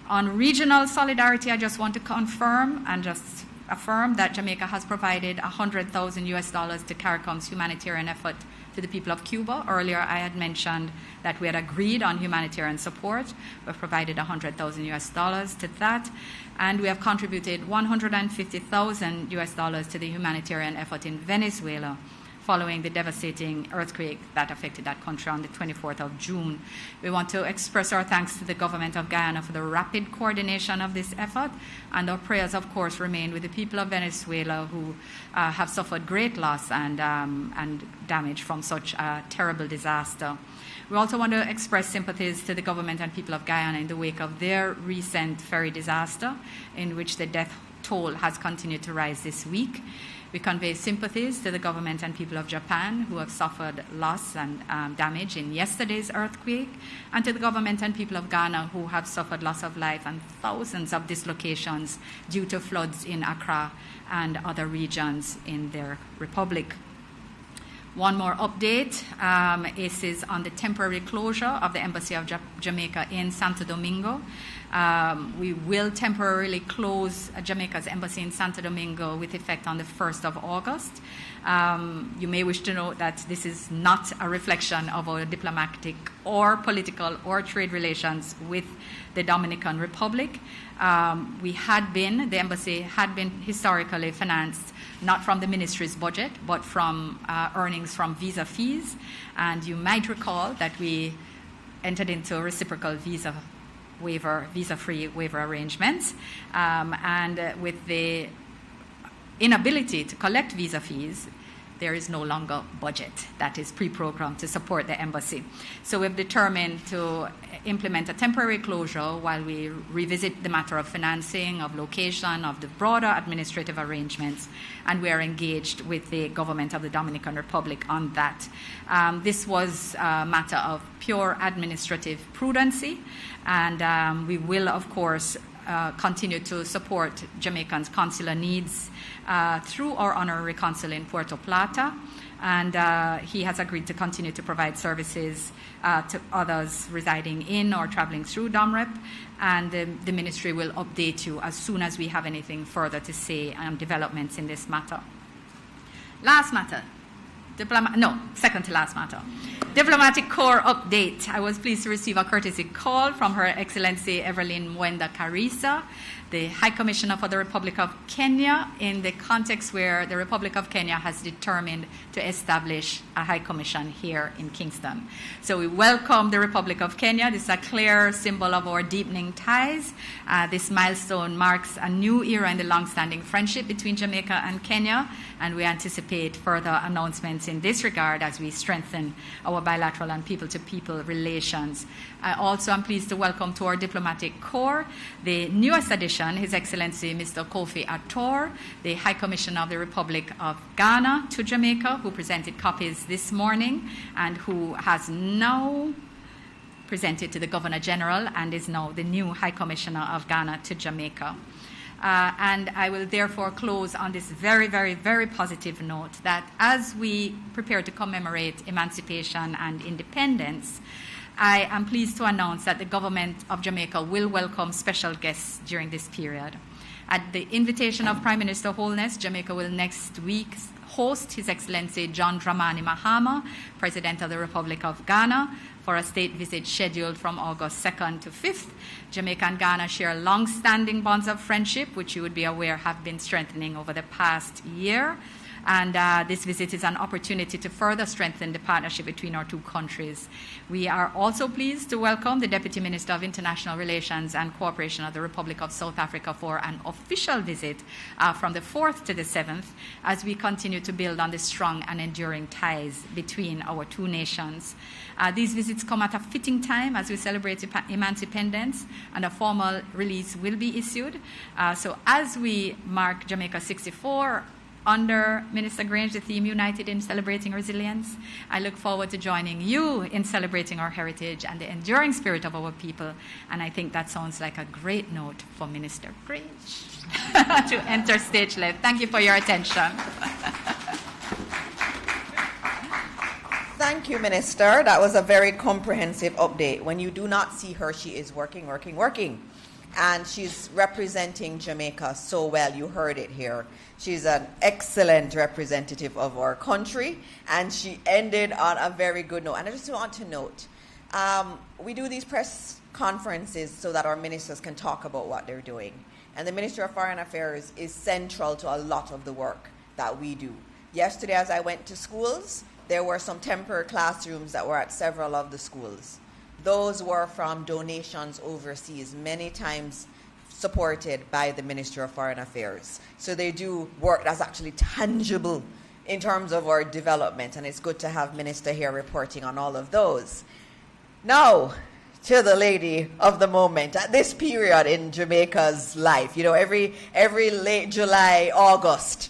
On regional solidarity, I just want to confirm and just affirm that Jamaica has provided $100,000 to CARICOM's humanitarian effort to the people of Cuba. Earlier, I had mentioned that we had agreed on humanitarian support. We've provided $100,000 to that, and we have contributed $150,000 to the humanitarian effort in Venezuela following the devastating earthquake that affected that country on the 24th of June. We want to express our thanks to the government of Guyana for the rapid coordination of this effort, and our prayers, of course, remain with the people of Venezuela who have suffered great loss and damage from such a terrible disaster. We also want to express sympathies to the government and people of Guyana in the wake of their recent ferry disaster, in which the death toll has continued to rise this week. We convey sympathies to the government and people of Japan who have suffered loss and damage in yesterday's earthquake, and to the government and people of Ghana who have suffered loss of life and thousands of dislocations due to floods in Accra and other regions in their republic. One more update is on the temporary closure of the Embassy of Jamaica in Santo Domingo. We will temporarily close Jamaica's embassy in Santo Domingo with effect on the 1st of August. You may wish to note that this is not a reflection of our diplomatic or political or trade relations with the Dominican Republic. The embassy had been historically financed not from the ministry's budget, but from earnings from visa fees. And you might recall that we entered into reciprocal visa-free waiver arrangements. And with the inability to collect visa fees, there is no longer budget that is pre-programmed to support the embassy. So we've determined to implement a temporary closure while we revisit the matter of financing, of location, of the broader administrative arrangements, and we are engaged with the government of the Dominican Republic on that. This was a matter of pure administrative prudency, and we will, of course, continue to support Jamaicans' consular needs through our honorary consul in Puerto Plata, and he has agreed to continue to provide services to others residing in or traveling through DOMREP, and the ministry will update you as soon as we have anything further to say on developments in this matter. Last matter. Second to last matter. Diplomatic Corps update. I was pleased to receive a courtesy call from Her Excellency Evelyn Mwenda Karisa, the High Commissioner for the Republic of Kenya, in the context where the Republic of Kenya has determined to establish a High Commission here in Kingston. So we welcome the Republic of Kenya. This is a clear symbol of our deepening ties. This milestone marks a new era in the long-standing friendship between Jamaica and Kenya, and we anticipate further announcements in this regard as we strengthen our bilateral and people-to-people relations. I also am pleased to welcome to our Diplomatic Corps the newest addition, His Excellency Mr. Kofi Attor, the High Commissioner of the Republic of Ghana to Jamaica, who presented copies this morning and who has now presented to the Governor General and is now the new High Commissioner of Ghana to Jamaica. And I will therefore close on this very, very, very positive note that as we prepare to commemorate emancipation and independence, I am pleased to announce that the government of Jamaica will welcome special guests during this period. At the invitation of Prime Minister Holness, Jamaica will next week host His Excellency John Dramani Mahama, President of the Republic of Ghana, for a state visit scheduled from August 2nd to 5th. Jamaica and Ghana share long-standing bonds of friendship, which you would be aware have been strengthening over the past year. And this visit is an opportunity to further strengthen the partnership between our two countries. We are also pleased to welcome the Deputy Minister of International Relations and Cooperation of the Republic of South Africa for an official visit from the 4th to the 7th as we continue to build on the strong and enduring ties between our two nations. These visits come at a fitting time as we celebrate emancipation, and a formal release will be issued. So as we mark Jamaica 64, under Minister Grange, the theme United in Celebrating Resilience, I look forward to joining you in celebrating our heritage and the enduring spirit of our people. And I think that sounds like a great note for Minister Grange to enter stage left. Thank you for your attention. Thank you, Minister. That was a very comprehensive update. When you do not see her, she is working. And she's representing Jamaica so well. You heard it here. She's an excellent representative of our country, and she ended on a very good note. And I just want to note, we do these press conferences so that our ministers can talk about what they're doing. And the Ministry of Foreign Affairs is central to a lot of the work that we do. Yesterday, as I went to schools, there were some temporary classrooms that were at several of the schools. Those were from donations overseas, many times supported by the Ministry of Foreign Affairs. So they do work that's actually tangible in terms of our development, and it's good to have Minister here reporting on all of those. Now, to the lady of the moment, at this period in Jamaica's life, you know, every late July, August,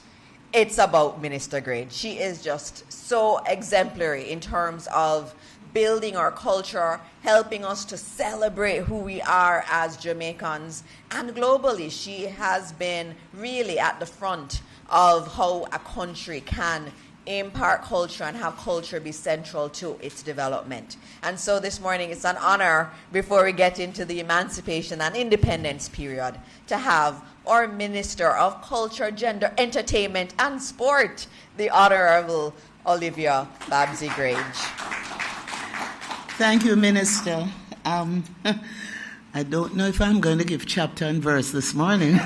it's about Minister Grange. She is just so exemplary in terms of building our culture, helping us to celebrate who we are as Jamaicans, and globally, she has been really at the front of how a country can impart culture and have culture be central to its development. And so this morning it's an honor, before we get into the emancipation and independence period, to have our Minister of Culture, Gender, Entertainment and Sport, the Honorable Olivia Babsy Grange. Thank you, Minister. I don't know if I'm going to give chapter and verse this morning.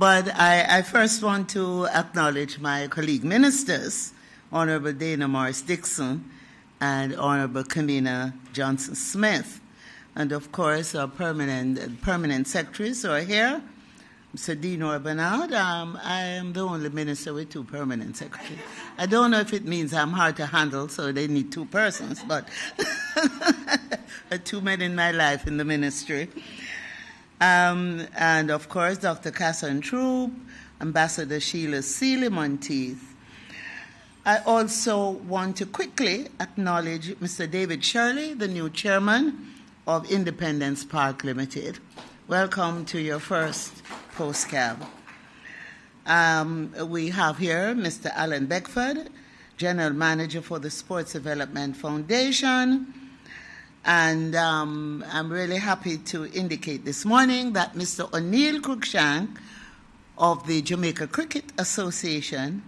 But I first want to acknowledge my colleague ministers, Honorable Dana Morris Dixon and Honorable Kamina Johnson-Smith. And of course, our permanent secretaries who are here, Mr. Dino Bernard. I am the only minister with 2 permanent secretaries. I don't know if it means I'm hard to handle, so they need 2 persons, but 2 men in my life in the ministry. And of course, Dr. Catherine Troop, Ambassador Sheila Seeley Monteith. I also want to quickly acknowledge Mr. David Shirley, the new chairman of Independence Park Limited. Welcome to your first postcab. We have here Mr. Alan Beckford, General Manager for the Sports Development Foundation. And I'm really happy to indicate this morning that Mr. O'Neill Cruikshank of the Jamaica Cricket Association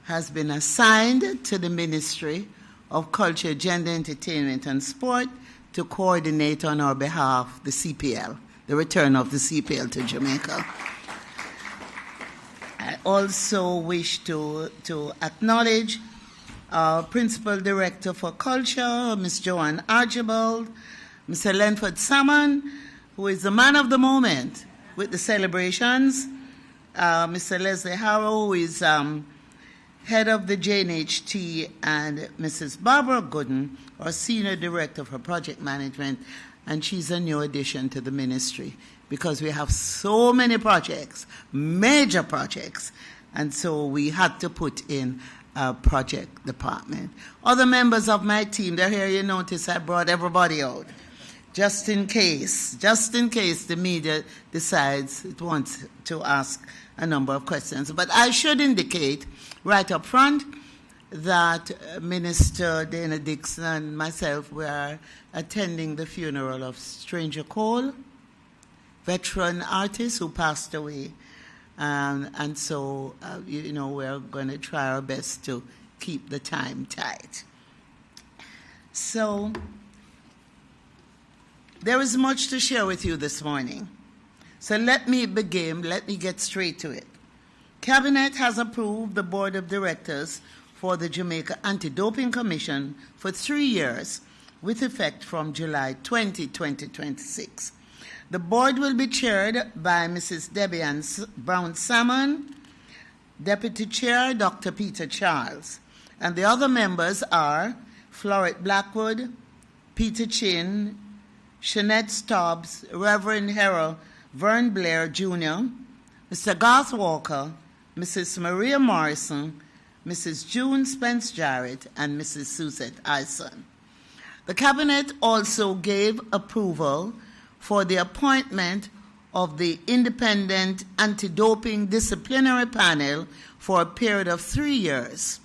has been assigned to the Ministry of Culture, Gender, Entertainment and Sport to coordinate on our behalf the CPL, the return of the CPL to Jamaica. I also wish to acknowledge our Principal Director for Culture, Ms. Joanne Archibald, Mr. Lenford Salmon, who is the man of the moment with the celebrations, Mr. Leslie Harrow, who is head of the JNHT, and Mrs. Barbara Gooden, our Senior Director for Project Management, and she's a new addition to the ministry because we have so many projects, major projects, and so we had to put in a project department. Other members of my team, they're here. You notice I brought everybody out, just in case the media decides it wants to ask a number of questions. But I should indicate right up front that Minister Dana Dixon and myself were attending the funeral of Stranger Cole, veteran artist who passed away. And so, we're going to try our best to keep the time tight. So, there is much to share with you this morning. So let me get straight to it. Cabinet has approved the Board of Directors for the Jamaica Anti-Doping Commission for 3 years, with effect from July 20, 2026. The board will be chaired by Mrs. Debbie Ann Brown-Salmon, Deputy Chair Dr. Peter Charles, and the other members are Florette Blackwood, Peter Chin, Shanette Stubbs, Reverend Harold Vern Blair Jr., Mr. Garth Walker, Mrs. Maria Morrison, Mrs. June Spence Jarrett, and Mrs. Suzette Ison. The Cabinet also gave approval for the appointment of the Independent Anti-Doping Disciplinary Panel for a period of 3 years.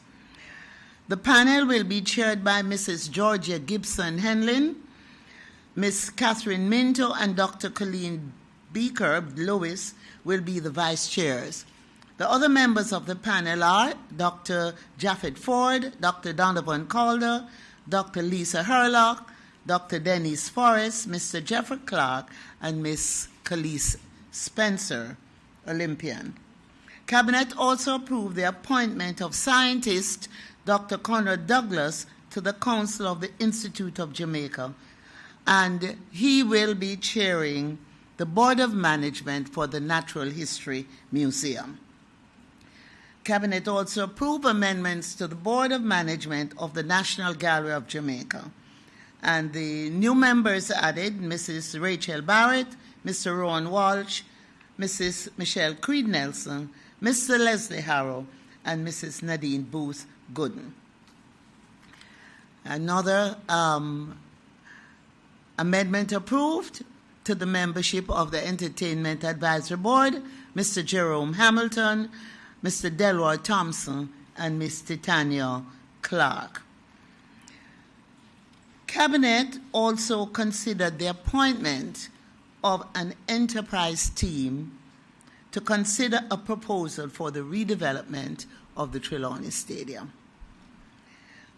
The panel will be chaired by Mrs. Georgia Gibson Henlin, Ms. Catherine Minto, and Dr. Colleen Beaker Lewis will be the vice chairs. The other members of the panel are Dr. Japheth Ford, Dr. Donovan Calder, Dr. Lisa Herlock, Dr. Denise Forrest, Mr. Jeffrey Clark, and Ms. Khalees Spencer, Olympian. Cabinet also approved the appointment of scientist Dr. Conrad Douglas to the Council of the Institute of Jamaica, and he will be chairing the Board of Management for the Natural History Museum. Cabinet also approved amendments to the Board of Management of the National Gallery of Jamaica. And the new members added Mrs. Rachel Barrett, Mr. Rowan Walsh, Mrs. Michelle Creed Nelson, Mr. Leslie Harrow, and Mrs. Nadine Booth Gooden. Another amendment approved to the membership of the Entertainment Advisory Board, Mr. Jerome Hamilton, Mr. Delroy Thompson, and Ms. Titania Clark. Cabinet also considered the appointment of an enterprise team to consider a proposal for the redevelopment of the Trelawney Stadium.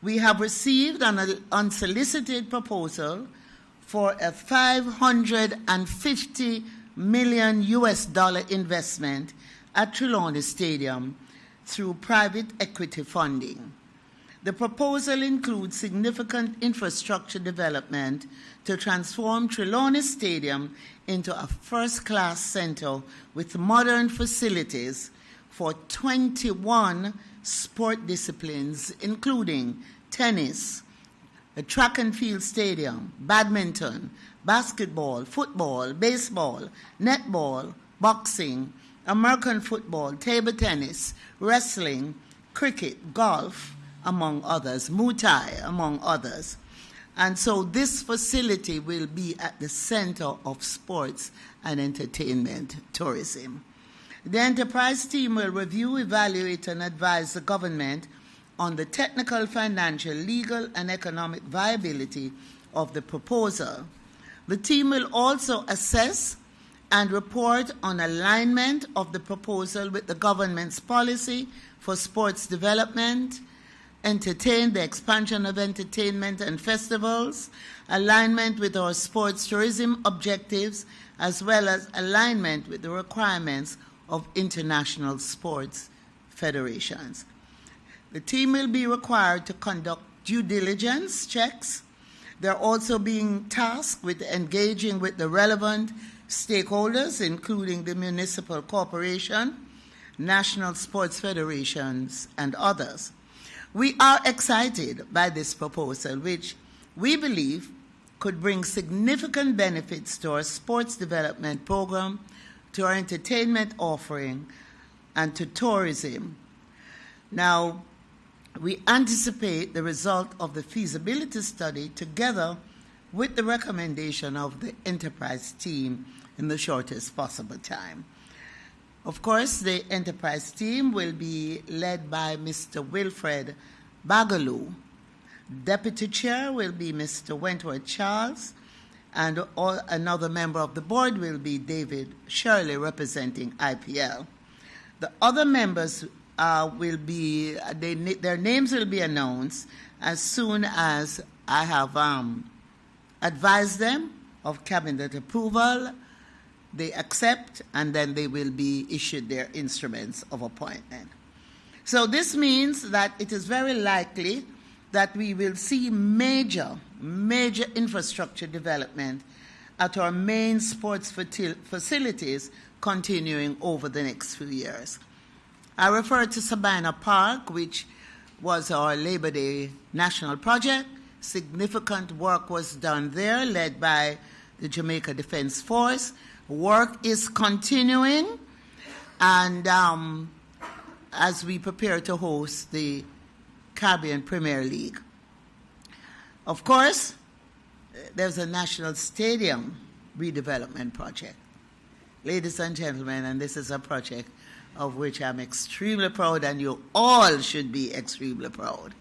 We have received an unsolicited proposal for a $550 million investment at Trelawney Stadium through private equity funding. The proposal includes significant infrastructure development to transform Trelawney Stadium into a first-class center with modern facilities for 21 sport disciplines, including tennis, a track and field stadium, badminton, basketball, football, baseball, netball, boxing, American football, table tennis, wrestling, cricket, golf, among others, Muay Thai, among others. And so this facility will be at the center of sports and entertainment tourism. The enterprise team will review, evaluate, and advise the government on the technical, financial, legal, and economic viability of the proposal. The team will also assess and report on alignment of the proposal with the government's policy for sports development, entertain the expansion of entertainment and festivals, alignment with our sports tourism objectives, as well as alignment with the requirements of international sports federations. The team will be required to conduct due diligence checks. They're also being tasked with engaging with the relevant stakeholders, including the municipal corporation, national sports federations, and others. We are excited by this proposal, which we believe could bring significant benefits to our sports development program, to our entertainment offering, and to tourism. Now, we anticipate the result of the feasibility study together with the recommendation of the enterprise team in the shortest possible time. Of course, the enterprise team will be led by Mr. Wilfred Bagaloo. Deputy chair will be Mr. Wentworth Charles, and another member of the board will be David Shirley, representing IPL. The other members will be, their names will be announced as soon as I have advised them of cabinet approval. They accept, and then they will be issued their instruments of appointment. So this means that it is very likely that we will see major infrastructure development at our main sports facilities continuing over the next few years. I refer to Sabina Park, which was our Labor Day national project. Significant work was done there, led by the Jamaica Defense Force. Work is continuing, and as we prepare to host the Caribbean Premier League. Of course, there's a National Stadium redevelopment project. Ladies and gentlemen, and this is a project of which I'm extremely proud, and you all should be extremely proud.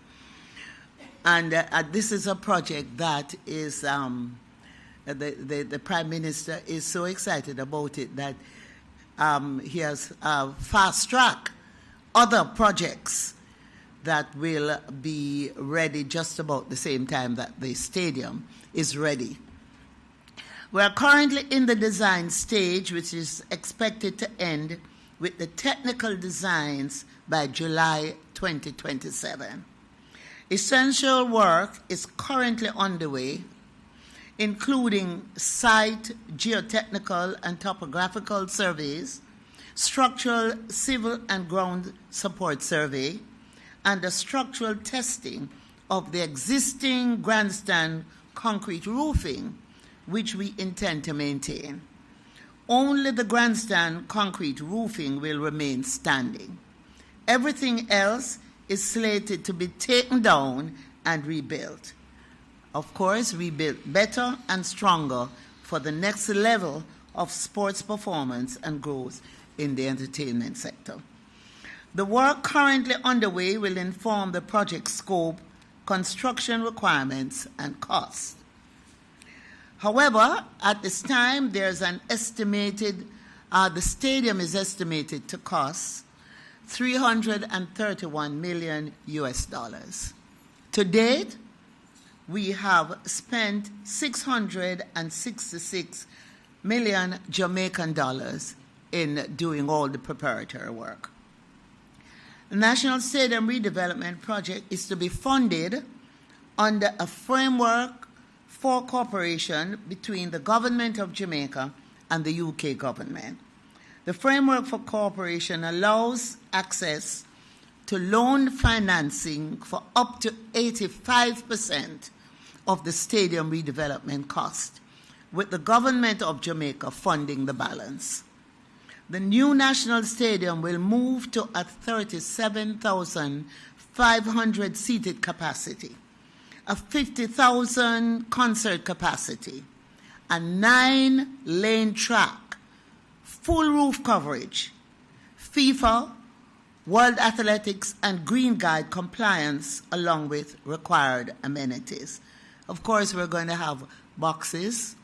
And this is a project that is, the Prime Minister is so excited about it that he has fast-tracked other projects that will be ready just about the same time that the stadium is ready. We are currently in the design stage, which is expected to end with the technical designs by July 2027. Essential work is currently underway, including site geotechnical and topographical surveys, structural, civil, and ground support survey, and the structural testing of the existing grandstand concrete roofing, which we intend to maintain. Only the grandstand concrete roofing will remain standing. Everything else is slated to be taken down and rebuilt. Of course, rebuilt better and stronger for the next level of sports performance and growth in the entertainment sector. The work currently underway will inform the project scope, construction requirements, and costs. However, at this time, there's an estimated, the stadium is estimated to cost $331 million US. To date, we have spent 666 million Jamaican dollars in doing all the preparatory work. The National Stadium Redevelopment Project is to be funded under a framework for cooperation between the Government of Jamaica and the UK government. The framework for cooperation allows access to loan financing for up to 85% of the stadium redevelopment cost, with the Government of Jamaica funding the balance. The new National Stadium will move to a 37,500 seated capacity, a 50,000 concert capacity, a 9-lane track, full roof coverage, FIFA, World Athletics, and Green Guide compliance, along with required amenities. Of course, we're going to have boxes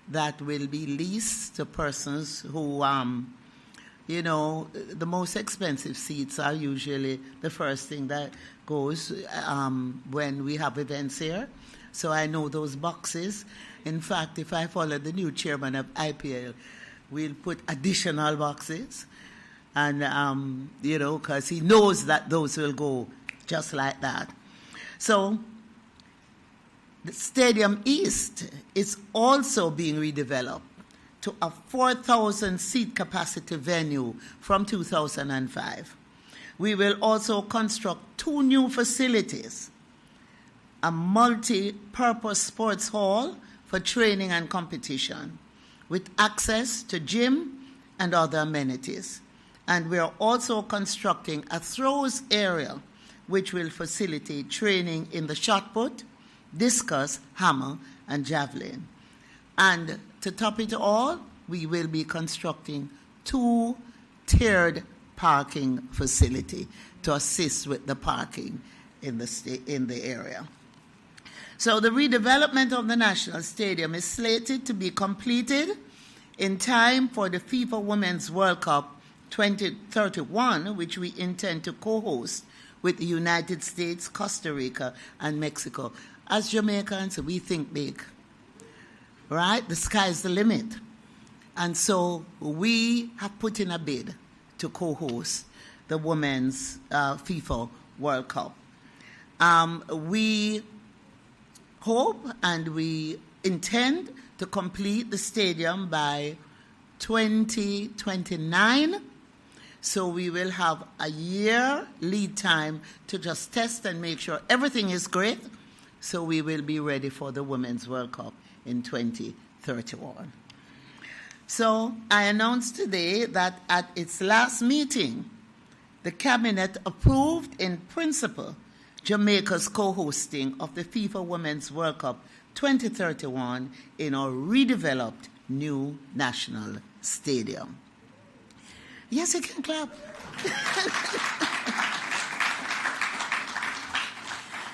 that will be leased to persons who, the most expensive seats are usually the first thing that goes when we have events here. So I know those boxes. In fact, if I follow the new chairman of IPL, we'll put additional boxes. And, because he knows that those will go just like that. So the Stadium East is also being redeveloped to a 4,000-seat capacity venue from 2005. We will also construct 2 new facilities, a multi-purpose sports hall for training and competition, with access to gym and other amenities. And we are also constructing a throws area, which will facilitate training in the shot put, discus, hammer, and javelin. And to top it all, we will be constructing 2 tiered parking facilities to assist with the parking in the area. So the redevelopment of the National Stadium is slated to be completed in time for the FIFA Women's World Cup 2031, which we intend to co-host with the United States, Costa Rica, and Mexico. As Jamaicans, we think big, right? The sky's the limit. And so we have put in a bid to co-host the Women's FIFA World Cup. We hope and we intend to complete the stadium by 2029. So we will have a year lead time to just test and make sure everything is great. So we will be ready for the Women's World Cup in 2031. So I announced today that at its last meeting, the Cabinet approved in principle Jamaica's co-hosting of the FIFA Women's World Cup 2031 in our redeveloped new national stadium. Yes, you can clap.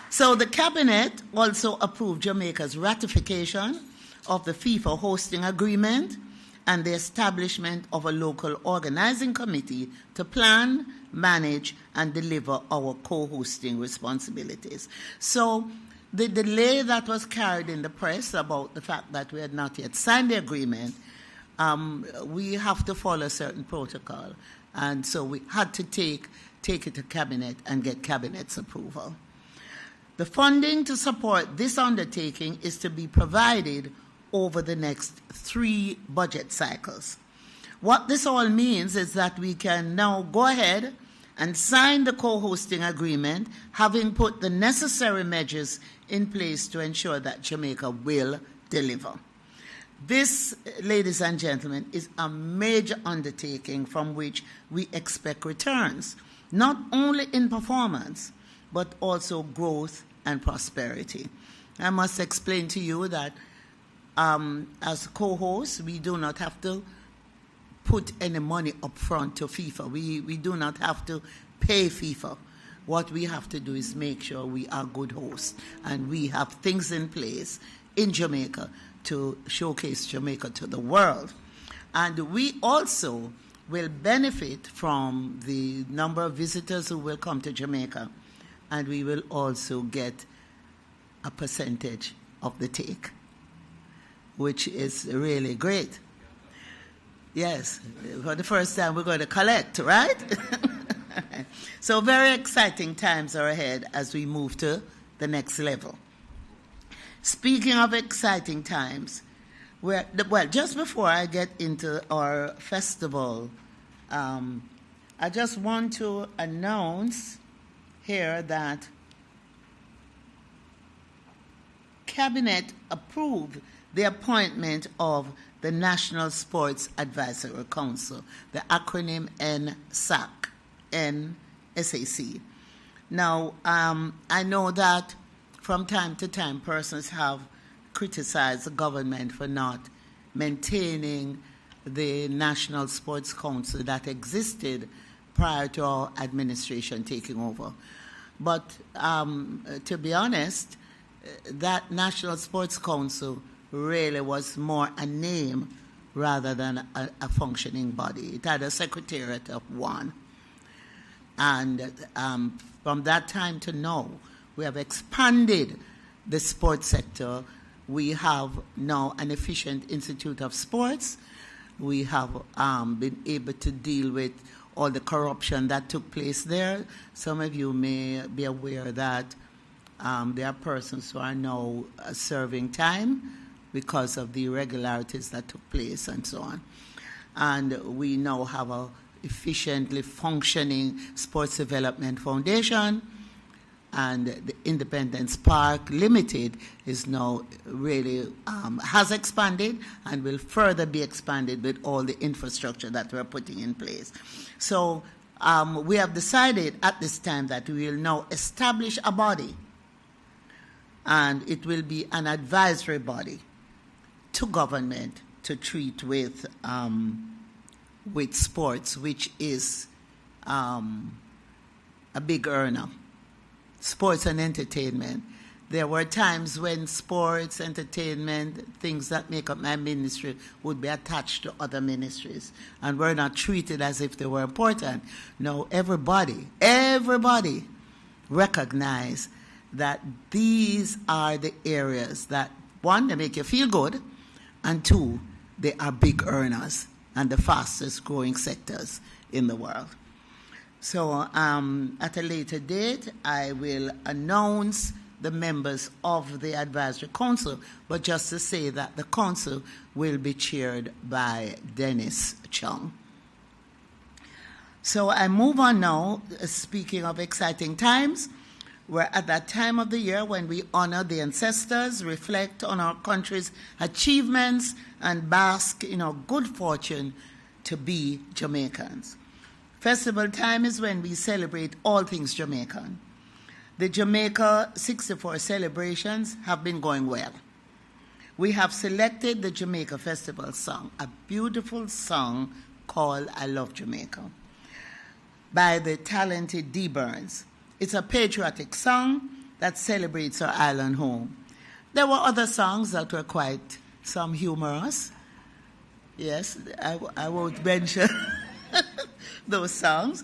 So the Cabinet also approved Jamaica's ratification of the FIFA hosting agreement and the establishment of a local organizing committee to plan, manage, and deliver our co-hosting responsibilities. So the delay that was carried in the press about the fact that we had not yet signed the agreement, we have to follow a certain protocol. And so we had to take it to Cabinet and get Cabinet's approval. The funding to support this undertaking is to be provided over the next 3 budget cycles. What this all means is that we can now go ahead and sign the co-hosting agreement, having put the necessary measures in place to ensure that Jamaica will deliver. This, ladies and gentlemen, is a major undertaking from which we expect returns, not only in performance, but also growth and prosperity. I must explain to you that as co-hosts, we do not have to put any money up front to FIFA. We do not have to pay FIFA. What we have to do is make sure we are good hosts and we have things in place in Jamaica to showcase Jamaica to the world. And we also will benefit from the number of visitors who will come to Jamaica, and we will also get a percentage of the take, which is really great. Yes, for the first time we're going to collect, right? So very exciting times are ahead as we move to the next level. Speaking of exciting times, just before I get into our festival, I just want to announce here that Cabinet approved the appointment of the National Sports Advisory Council, the acronym NSAC. NSAC. Now, I know that from time to time persons have criticized the government for not maintaining the National Sports Council that existed prior to our administration taking over. But to be honest, that National Sports Council really was more a name rather than a functioning body. It had a secretariat of one. And from that time to now, we have expanded the sports sector. We have now an efficient Institute of Sports. We have been able to deal with all the corruption that took place there. Some of you may be aware that there are persons who are now serving time because of the irregularities that took place and so on. And we now have a efficiently functioning Sports Development Foundation, and the Independence Park Limited is now really has expanded and will further be expanded with all the infrastructure that we're putting in place. So we have decided at this time that we will now establish a body, and it will be an advisory body to government to treat with sports, which is a big earner. Sports and entertainment. There were times when sports, entertainment, things that make up my ministry would be attached to other ministries and were not treated as if they were important. No, everybody recognize that these are the areas that, one, they make you feel good, and two, they are big earners and the fastest growing sectors in the world. So at a later date, I will announce the members of the Advisory Council, but just to say that the council will be chaired by Dennis Chung. So I move on now, speaking of exciting times. We're at that time of the year when we honor the ancestors, reflect on our country's achievements, and bask in our good fortune to be Jamaicans. Festival time is when we celebrate all things Jamaican. The Jamaica 64 celebrations have been going well. We have selected the Jamaica Festival song, a beautiful song called I Love Jamaica, by the talented D. Burns. It's a patriotic song that celebrates our island home. There were other songs that were quite some humorous. Yes, I won't mention those songs,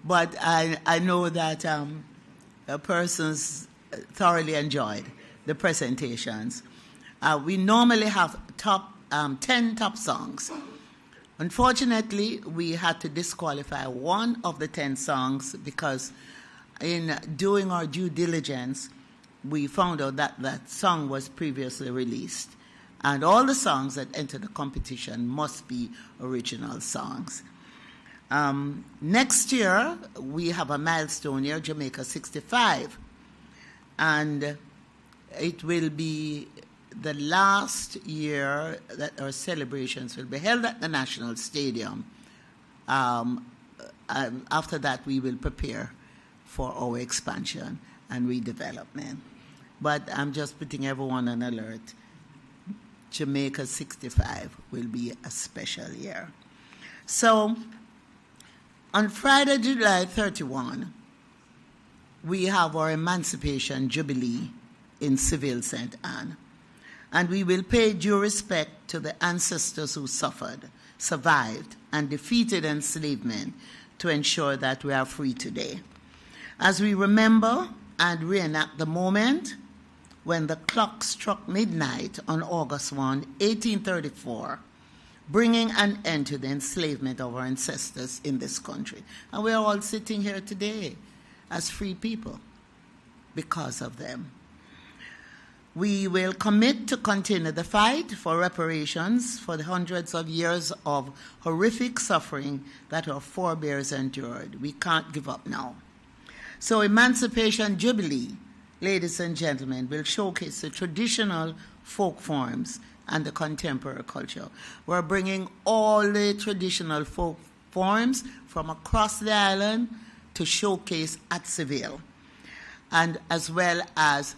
but I know that persons thoroughly enjoyed the presentations. We normally have 10 top songs. Unfortunately, we had to disqualify one of the 10 songs because in doing our due diligence, we found out that that song was previously released. And all the songs that enter the competition must be original songs. Next year, we have a milestone year, Jamaica 65. And it will be the last year that our celebrations will be held at the National Stadium. After that, we will prepare for our expansion and redevelopment. But I'm just putting everyone on alert. Jamaica 65 will be a special year. So on Friday, July 31, we have our Emancipation Jubilee in Seville, St. Anne. And we will pay due respect to the ancestors who suffered, survived, and defeated enslavement to ensure that we are free today. As we remember and reenact the moment when the clock struck midnight on August 1, 1834, bringing an end to the enslavement of our ancestors in this country. And we are all sitting here today as free people because of them. We will commit to continue the fight for reparations for the hundreds of years of horrific suffering that our forebears endured. We can't give up now. So Emancipation Jubilee, ladies and gentlemen, will showcase the traditional folk forms and the contemporary culture. We're bringing all the traditional folk forms from across the island to showcase at Seville, and as well as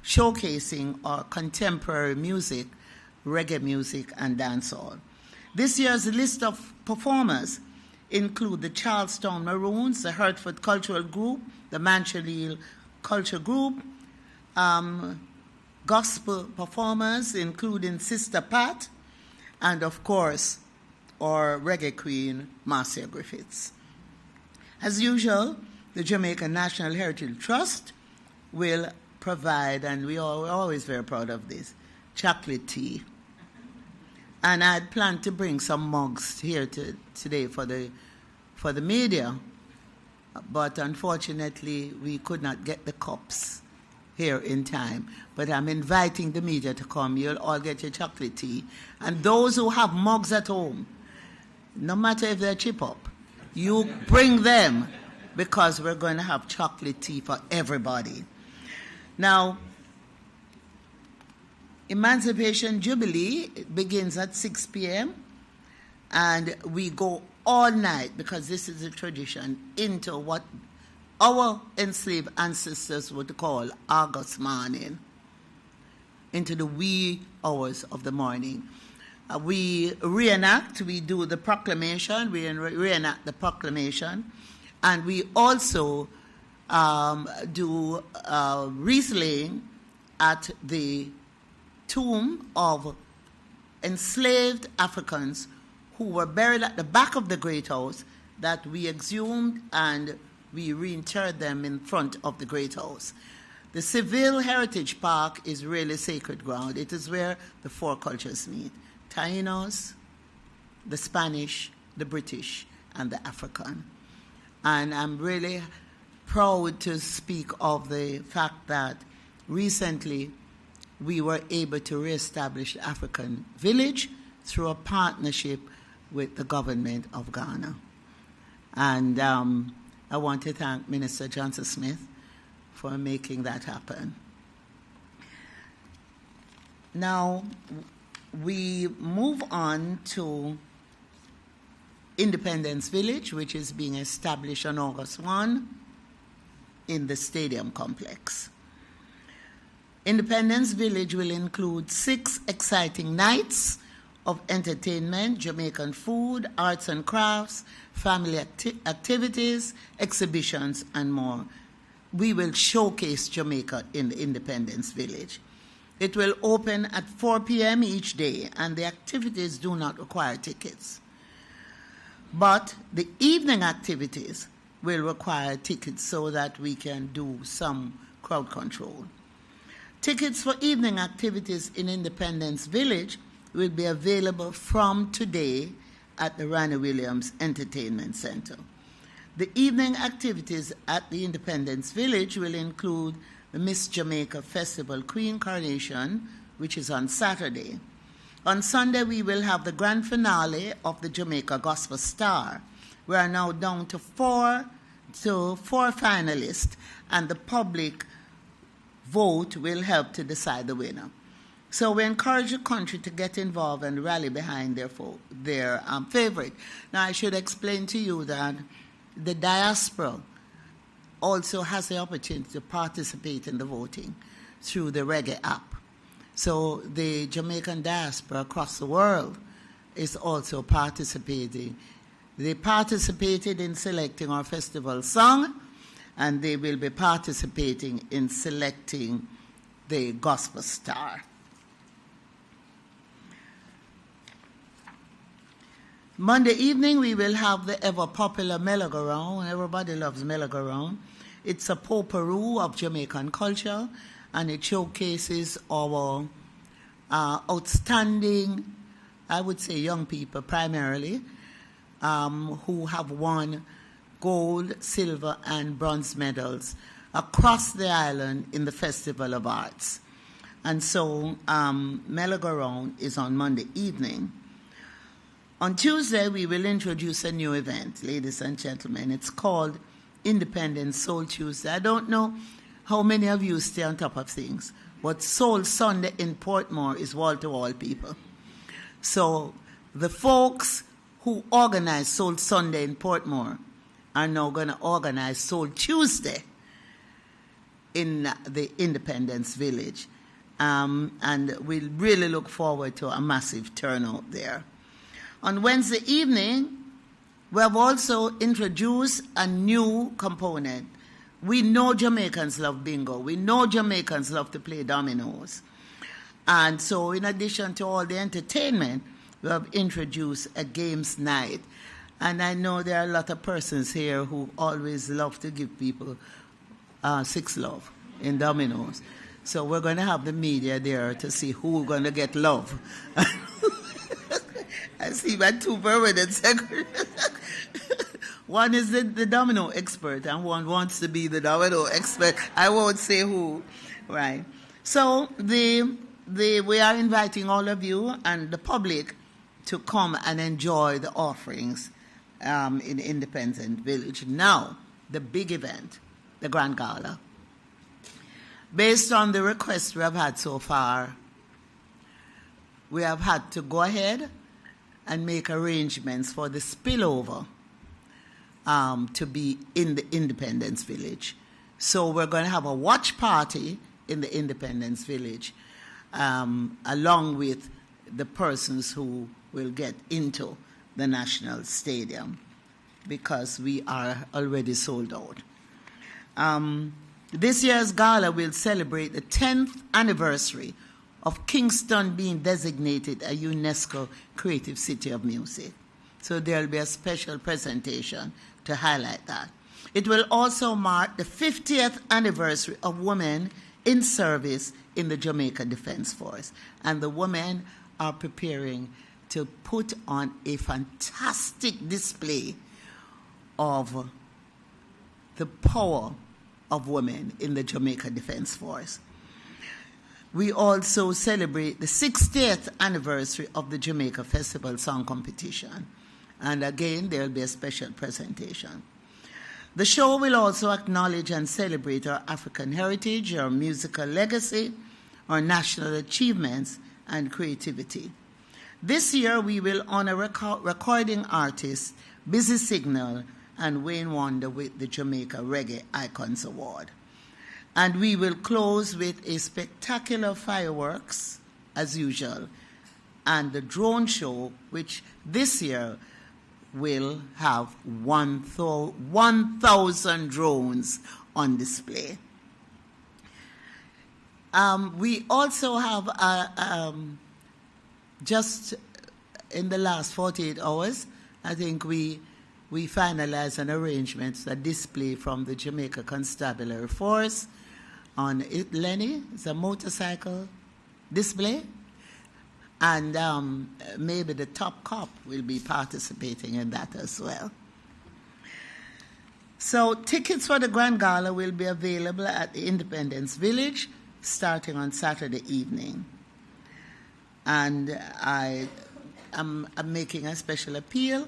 showcasing our contemporary music, reggae music, and dancehall. This year's list of performers include the Charlestown Maroons, the Hertford Cultural Group, the Manchaleel Culture Group, gospel performers including Sister Pat, and of course our reggae queen, Marcia Griffiths. As usual, the Jamaica National Heritage Trust will provide, and we're always very proud of this, chocolate tea. And I'd planned to bring some mugs here today for the media, but unfortunately we could not get the cups here in time. But I'm inviting the media to come. You'll all get your chocolate tea. And those who have mugs at home, no matter if they're chip up, you bring them, because we're going to have chocolate tea for everybody. Now, Emancipation Jubilee begins at 6 p.m. and we go all night, because this is a tradition, into what our enslaved ancestors would call August morning, into the wee hours of the morning. We reenact, we do the proclamation, we reenact the proclamation, and we also do wreath laying at the tomb of enslaved Africans who were buried at the back of the Great House, that we exhumed and we reinterred them in front of the Great House. The Seville Heritage Park is really sacred ground. It is where the four cultures meet: Tainos, the Spanish, the British, and the African. And I'm really proud to speak of the fact that recently we were able to reestablish the African village through a partnership with the government of Ghana. And I want to thank Minister Johnson Smith for making that happen. Now, we move on to Independence Village, which is being established on August 1 in the stadium complex. Independence Village will include 6 exciting nights of entertainment, Jamaican food, arts and crafts, family activities, exhibitions, and more. We will showcase Jamaica in the Independence Village. It will open at 4 p.m. each day, and the activities do not require tickets. But the evening activities will require tickets so that we can do some crowd control. Tickets for evening activities in Independence Village will be available from today at the Ranny Williams Entertainment Center. The evening activities at the Independence Village will include the Miss Jamaica Festival Queen Coronation, which is on Saturday. On Sunday, we will have the grand finale of the Jamaica Gospel Star. We are now down to four finalists, and the public vote will help to decide the winner. So we encourage the country to get involved and rally behind their favorite. Now, I should explain to you that the diaspora also has the opportunity to participate in the voting through the Reggae app. So the Jamaican diaspora across the world is also participating They participated in selecting our festival song, and they will be participating in selecting the gospel star. Monday evening, we will have the ever-popular Mellow-Go-Round. Everybody loves Mellow-Go-Round. It's a potpourri of Jamaican culture, and it showcases our outstanding, I would say young people primarily, who have won gold, silver, and bronze medals across the island in the Festival of Arts. And so Mellow-Go-Round is on Monday evening. On Tuesday, we will introduce a new event, ladies and gentlemen. It's called Independent Soul Tuesday. I don't know how many of you stay on top of things, but Soul Sunday in Portmore is wall-to-wall people. So the folks who organize Soul Sunday in Portmore are now going to organize Soul Tuesday in the Independence Village. And we really look forward to a massive turnout there. On Wednesday evening, we have also introduced a new component. We know Jamaicans love bingo. We know Jamaicans love to play dominoes. And so in addition to all the entertainment, we have introduced a games night. And I know there are a lot of persons here who always love to give people 6 love in dominoes. So we're going to have the media there to see who's going to get love. I see my 2 permanent secretaries. One is the domino expert, and one wants to be the domino expert. I won't say who, right? So we are inviting all of you and the public to come and enjoy the offerings in Independence Village. Now, the big event, the Grand Gala. Based on the requests we have had so far, we have had to go ahead and make arrangements for the spillover to be in the Independence Village. So we're going to have a watch party in the Independence Village, along with the persons who will get into the National Stadium, because we are already sold out. This year's gala will celebrate the 10th anniversary of Kingston being designated a UNESCO Creative City of Music. So there will be a special presentation to highlight that. It will also mark the 50th anniversary of women in service in the Jamaica Defense Force. And the women are preparing to put on a fantastic display of the power of women in the Jamaica Defense Force. We also celebrate the 60th anniversary of the Jamaica Festival Song Competition. And again, there will be a special presentation. The show will also acknowledge and celebrate our African heritage, our musical legacy, our national achievements, and creativity. This year, we will honor recording artists Busy Signal and Wayne Wonder with the Jamaica Reggae Icons Award. And we will close with a spectacular fireworks, as usual, and the drone show, which this year will have 1,000 drones on display. We also have, just in the last 48 hours, I think we finalized an arrangement, a display from the Jamaica Constabulary Force on it. Lenny, it's a motorcycle display. And maybe the top cop will be participating in that as well. So tickets for the Grand Gala will be available at the Independence Village starting on Saturday evening. And I'm making a special appeal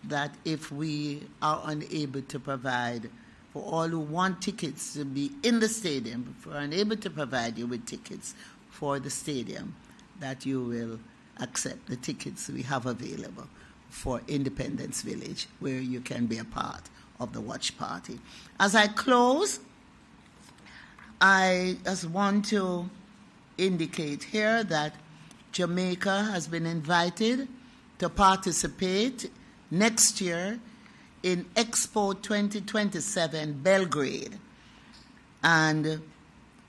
that if we are unable to provide, for all who want tickets to be in the stadium, if we're unable to provide you with tickets for the stadium, that you will accept the tickets we have available for Independence Village, where you can be a part of the watch party. As I close, I just want to indicate here that Jamaica has been invited to participate next year in Expo 2027 Belgrade. And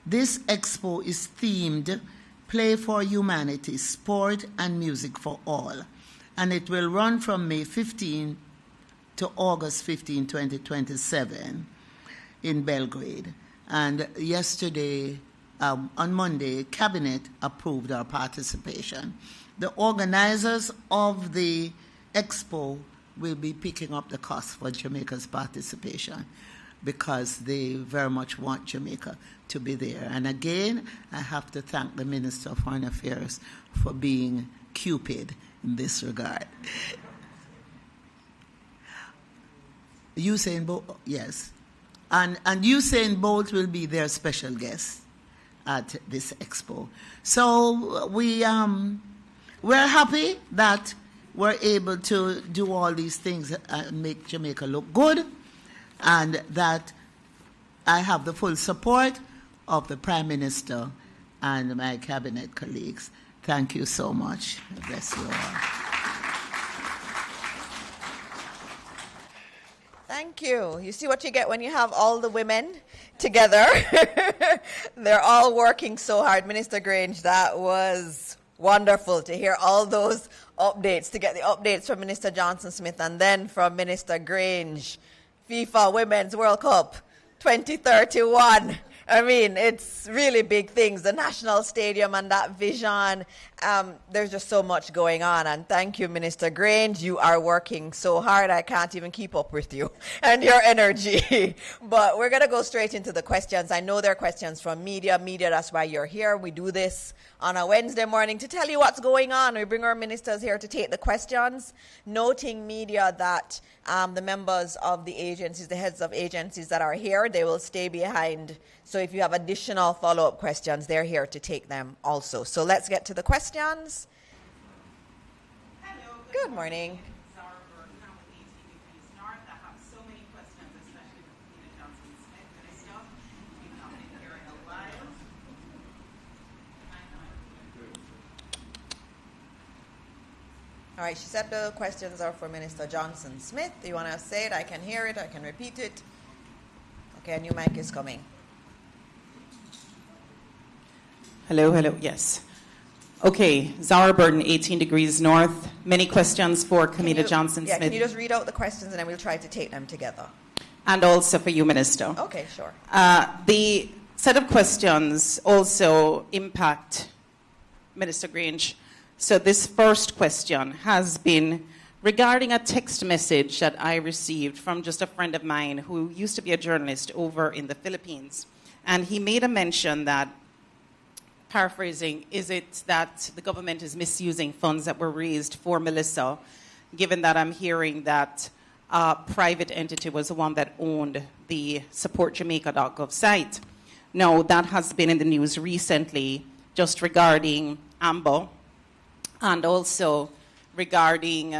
this expo is themed Play for Humanity, Sport and Music for All. And it will run from May 15 to August 15, 2027 in Belgrade. And yesterday, on Monday, Cabinet approved our participation. The organizers of the expo will be picking up the cost for Jamaica's participation because they very much want Jamaica to be there. And again, I have to thank the Minister of Foreign Affairs for being Cupid in this regard. Usain Bolt, yes. And Usain Bolt will be their special guest at this expo. So we're happy that we're able to do all these things and make Jamaica look good, and that I have the full support of the Prime Minister and my cabinet colleagues. Thank you so much. Bless you all. Thank you. You see what you get when you have all the women together. They're all working so hard. Minister Grange, that was wonderful to hear all those updates, to get the updates from Minister Johnson-Smith and then from Minister Grange. FIFA Women's World Cup 2031. I mean, it's really big things. The National Stadium and that vision. There's just so much going on. And thank you, Minister Grange. You are working so hard. I can't even keep up with you and your energy. But we're going to go straight into the questions. I know there are questions from media. Media, that's why you're here. We do this on a Wednesday morning to tell you what's going on. We bring our ministers here to take the questions, noting media that the members of the agencies, the heads of agencies that are here, they will stay behind. So if you have additional follow-up questions, they're here to take them also. So let's get to the questions. Hello. Good morning. Zara Burton, I'm with JISTV North. I have so many questions, especially for Kamina Johnson-Smith, Minister. You've not been here in a while. All right, she said the questions are for Minister Johnson-Smith. Do you want to say it? I can hear it. I can repeat it. Okay, a new mic is coming. Hello, yes. Okay, Zara Burton, 18 Degrees North. Many questions for Kamina Johnson-Smith. Yeah, can you just read out the questions and then we'll try to take them together? And also for you, Minister. Okay, sure. The set of questions also impact Minister Grange. So this first question has been regarding a text message that I received from just a friend of mine who used to be a journalist over in the Philippines. And he made a mention that, paraphrasing, is it that the government is misusing funds that were raised for Melissa, given that I'm hearing that a private entity was the one that owned the supportjamaica.gov site. Now, that has been in the news recently, just regarding Amber, and also regarding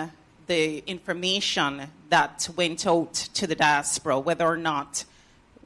the information that went out to the diaspora, whether or not,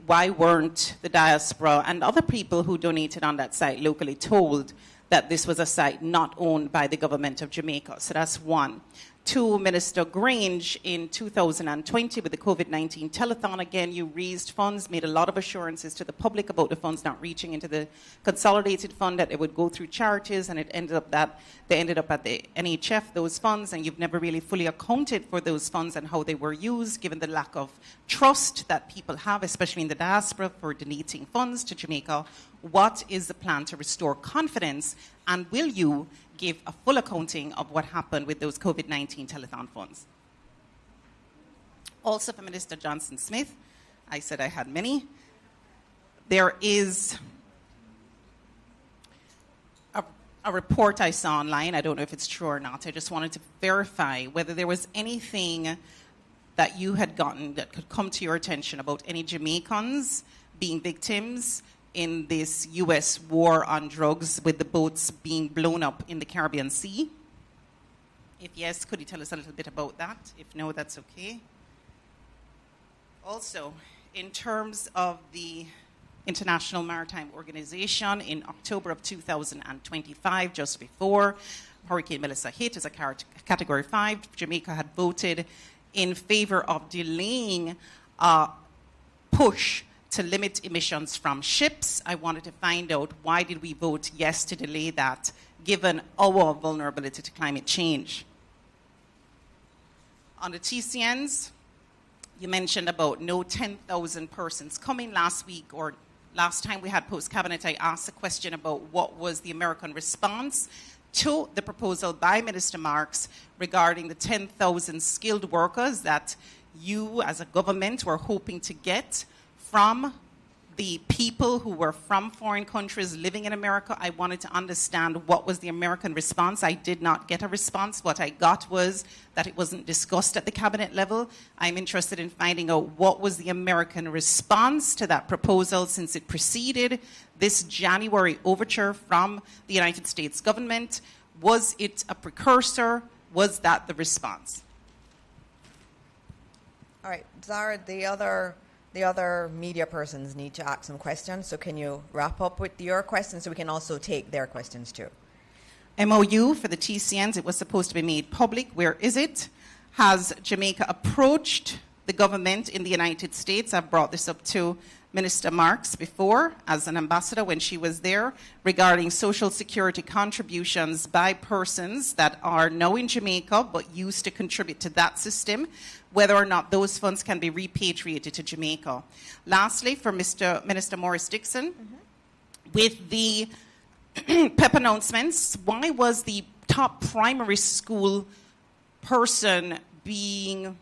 why weren't the diaspora and other people who donated on that site locally told that this was a site not owned by the government of Jamaica? So that's one. Two, Minister Grange, in 2020 with the COVID-19 telethon, again, you raised funds, made a lot of assurances to the public about the funds not reaching into the consolidated fund, that it would go through charities, and it ended up that they ended up at the NHF, those funds, and you've never really fully accounted for those funds and how they were used, given the lack of trust that people have, especially in the diaspora, for donating funds to Jamaica. What is the plan to restore confidence, and will you give a full accounting of what happened with those COVID-19 telethon funds? Also for Minister Johnson-Smith, I said I had many. There is a report I saw online. I don't know if it's true or not. I just wanted to verify whether there was anything that you had gotten that could come to your attention about any Jamaicans being victims in this U.S. war on drugs, with the boats being blown up in the Caribbean Sea. If yes, could you tell us a little bit about that? If no, that's okay. Also, in terms of the International Maritime Organization, in October of 2025, just before, Hurricane Melissa hit as a Category 5, Jamaica had voted in favor of delaying a push to limit emissions from ships. I wanted to find out, why did we vote yes to delay that, given our vulnerability to climate change? On the TCNs, you mentioned about no 10,000 persons coming last week, or last time we had post-cabinet, I asked a question about what was the American response to the proposal by Minister Marks regarding the 10,000 skilled workers that you as a government were hoping to get from the people who were from foreign countries living in America. I wanted to understand what was the American response. I did not get a response. What I got was that it wasn't discussed at the cabinet level. I'm interested in finding out what was the American response to that proposal, since it preceded this January overture from the United States government. Was it a precursor? Was that the response? All right, Zara, the other media persons need to ask some questions, so can you wrap up with your questions so we can also take their questions too? MOU for the TCNs, it was supposed to be made public. Where is it? Has Jamaica approached the government in the United States? I've brought this up to Minister Marks before as an ambassador when she was there, regarding Social Security contributions by persons that are now in Jamaica but used to contribute to that system, whether or not those funds can be repatriated to Jamaica. Lastly, for Minister Morris Dixon, with the PEP announcements, why was the top primary school person being,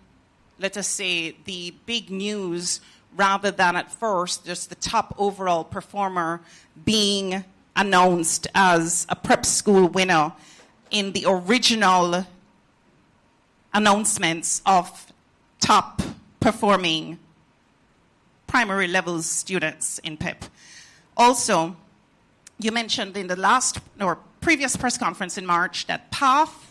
let us say, the big news, rather than at first just the top overall performer being announced as a prep school winner in the original announcements of top performing primary level students in PEP? Also, you mentioned in the last or previous press conference in March that PATH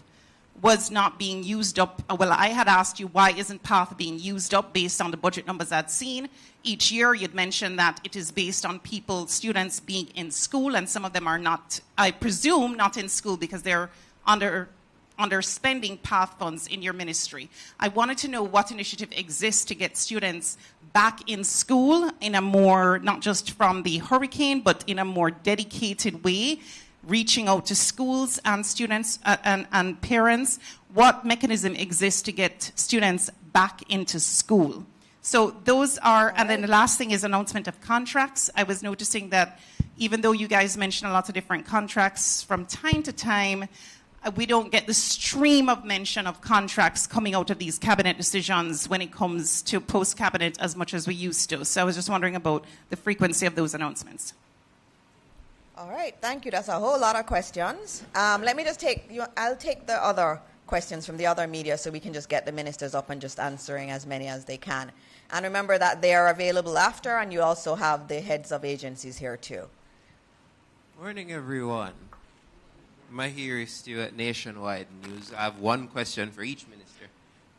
was not being used up. Well, I had asked you, why isn't PATH being used up based on the budget numbers I'd seen? Each year you'd mentioned that it is based on students being in school, and some of them are not, I presume, not in school because they're underspending PATH funds in your ministry. I wanted to know what initiative exists to get students back in school in a more, not just from the hurricane, but in a more dedicated way, reaching out to schools and students and parents. What mechanism exists to get students back into school? So those are, and then the last thing is announcement of contracts. I was noticing that even though you guys mention a lot of different contracts, from time to time, we don't get the stream of mention of contracts coming out of these cabinet decisions when it comes to post-cabinet as much as we used to. So I was just wondering about the frequency of those announcements. All right, thank you. That's a whole lot of questions. Let me just I'll take the other questions from the other media so we can just get the ministers up and just answering as many as they can. And remember that they are available after, and you also have the heads of agencies here too. Morning, everyone. Mahiri Stewart, Nationwide News. I have one question for each minister.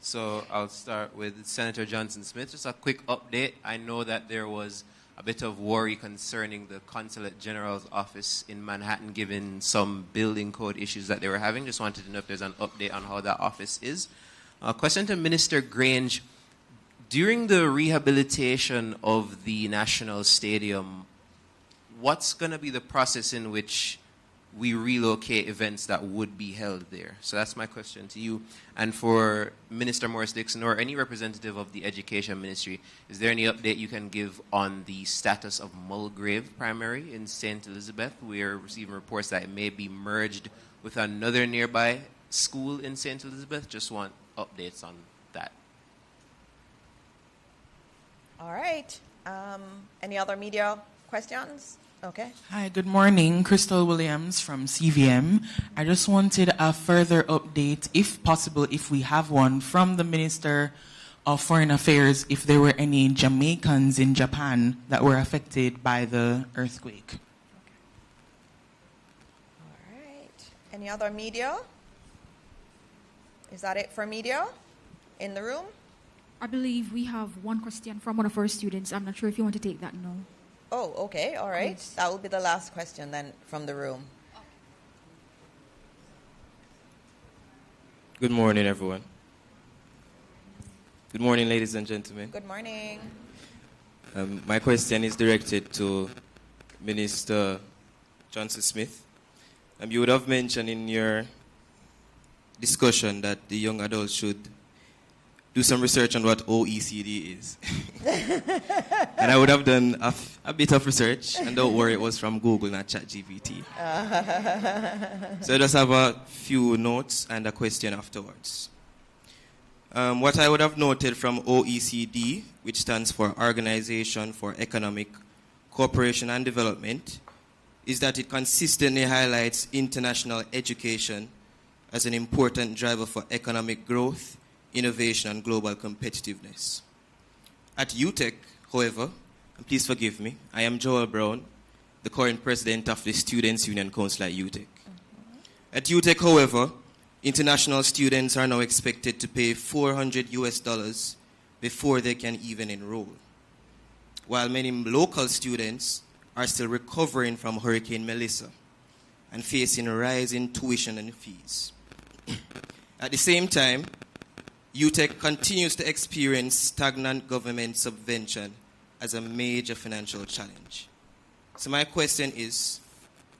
So I'll start with Senator Johnson-Smith. Just a quick update. I know that there was a bit of worry concerning the Consulate General's office in Manhattan, given some building code issues that they were having. Just wanted to know if there's an update on how that office is. Question to Minister Grange. During the rehabilitation of the National Stadium, what's going to be the process in which we relocate events that would be held there? So that's my question to you. And for Minister Morris Dixon or any representative of the Education Ministry, is there any update you can give on the status of Mulgrave Primary in St. Elizabeth? We are receiving reports that it may be merged with another nearby school in St. Elizabeth. Just want updates on that. All right. Any other media questions? Okay. Hi, good morning. Crystal Williams from CVM. I just wanted a further update, if possible, if we have one, from the Minister of Foreign Affairs, if there were any Jamaicans in Japan that were affected by the earthquake. All right. Any other media? Is that it for media in the room? I believe we have one question from one of our students. I'm not sure if you want to take that now. Oh, okay, all right. Yes. That will be the last question then from the room. Good morning, everyone. Good morning, ladies and gentlemen. Good morning. My question is directed to Minister Johnson Smith. You would have mentioned in your discussion that the young adults should do some research on what OECD is. And I would have done a bit of research, and don't worry, it was from Google, not ChatGPT. So I just have a few notes and a question afterwards. What I would have noted from OECD, which stands for Organization for Economic Cooperation and Development, is that it consistently highlights international education as an important driver for economic growth, innovation, and global competitiveness. At UTEC, however, and please forgive me, I am Joel Brown, the current president of the Students' Union Council at UTEC. At UTEC, however, international students are now expected to pay $400 before they can even enroll, while many local students are still recovering from Hurricane Melissa and facing rising tuition and fees. At the same time, UTEC continues to experience stagnant government subvention as a major financial challenge. So my question is,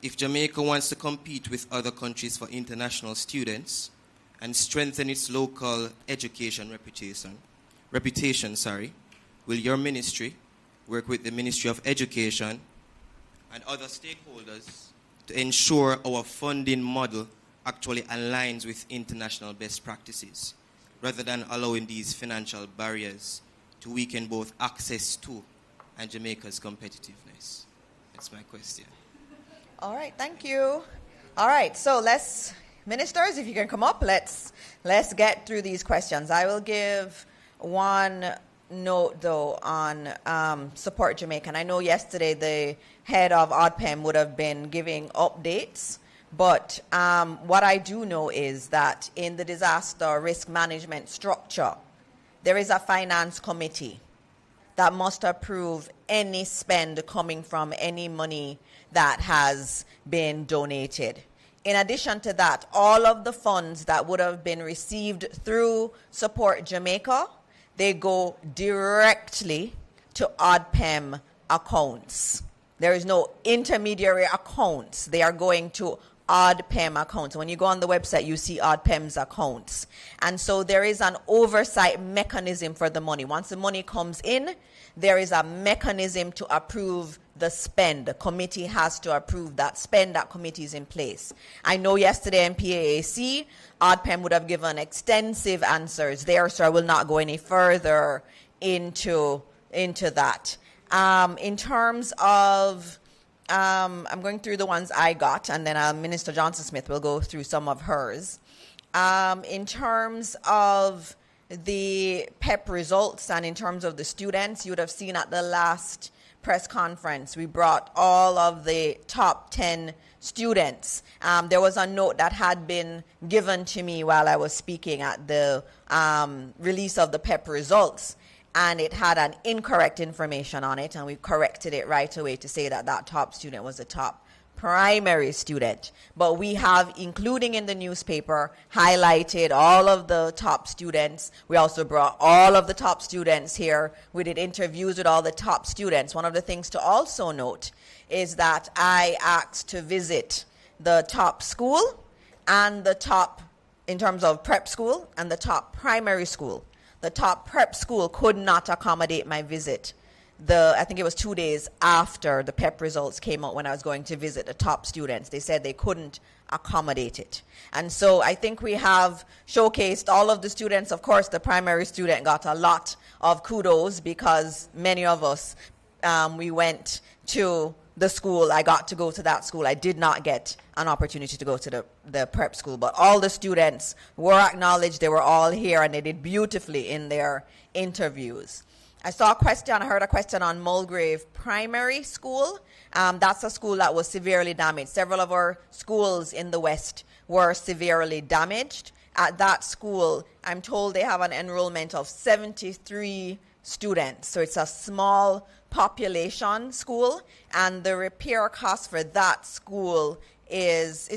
if Jamaica wants to compete with other countries for international students and strengthen its local education reputation, will your ministry work with the Ministry of Education and other stakeholders to ensure our funding model actually aligns with international best practices, rather than allowing these financial barriers to weaken both access to and Jamaica's competitiveness? That's my question. All right, thank you. All right, so ministers, if you can come up, let's get through these questions. I will give one note, though, on Support Jamaica. And I know yesterday the head of ODPEM would have been giving updates, but what I do know is that in the disaster risk management structure, there is a finance committee that must approve any spend coming from any money that has been donated. In addition to that, all of the funds that would have been received through Support Jamaica, they go directly to ODPEM accounts. There is no intermediary accounts. They are going to ODPEM accounts. When you go on the website, you see ODPEM's accounts. And so there is an oversight mechanism for the money. Once the money comes in, there is a mechanism to approve the spend. The committee has to approve that spend. That committee is in place. I know yesterday in PAAC, ODPEM would have given extensive answers there, so I will not go any further into that. In terms of, I'm going through the ones I got, and then Minister Johnson Smith will go through some of hers. In terms of the PEP results and in terms of the students, you would have seen at the last press conference, we brought all of the top 10 students. There was a note that had been given to me while I was speaking at the release of the PEP results, and it had an incorrect information on it, and we corrected it right away to say that that top student was the top primary student. But we have, including in the newspaper, highlighted all of the top students. We also brought all of the top students here. We did interviews with all the top students. One of the things to also note is that I asked to visit the top school and the top, in terms of prep school, and the top primary school. The top prep school could not accommodate my visit. I think it was 2 days after the PEP results came out when I was going to visit the top students. They said they couldn't accommodate it. And so I think we have showcased all of the students. Of course, the primary student got a lot of kudos because many of us, we went to the school. I got to go to that school. I did not get an opportunity to go to the prep school. But all the students were acknowledged. They were all here, and they did beautifully in their interviews. I heard a question on Mulgrave Primary School. That's a school that was severely damaged. Several of our schools in the West were severely damaged. At that school, I'm told they have an enrollment of 73 students. So it's a small population school, and the repair cost for that school is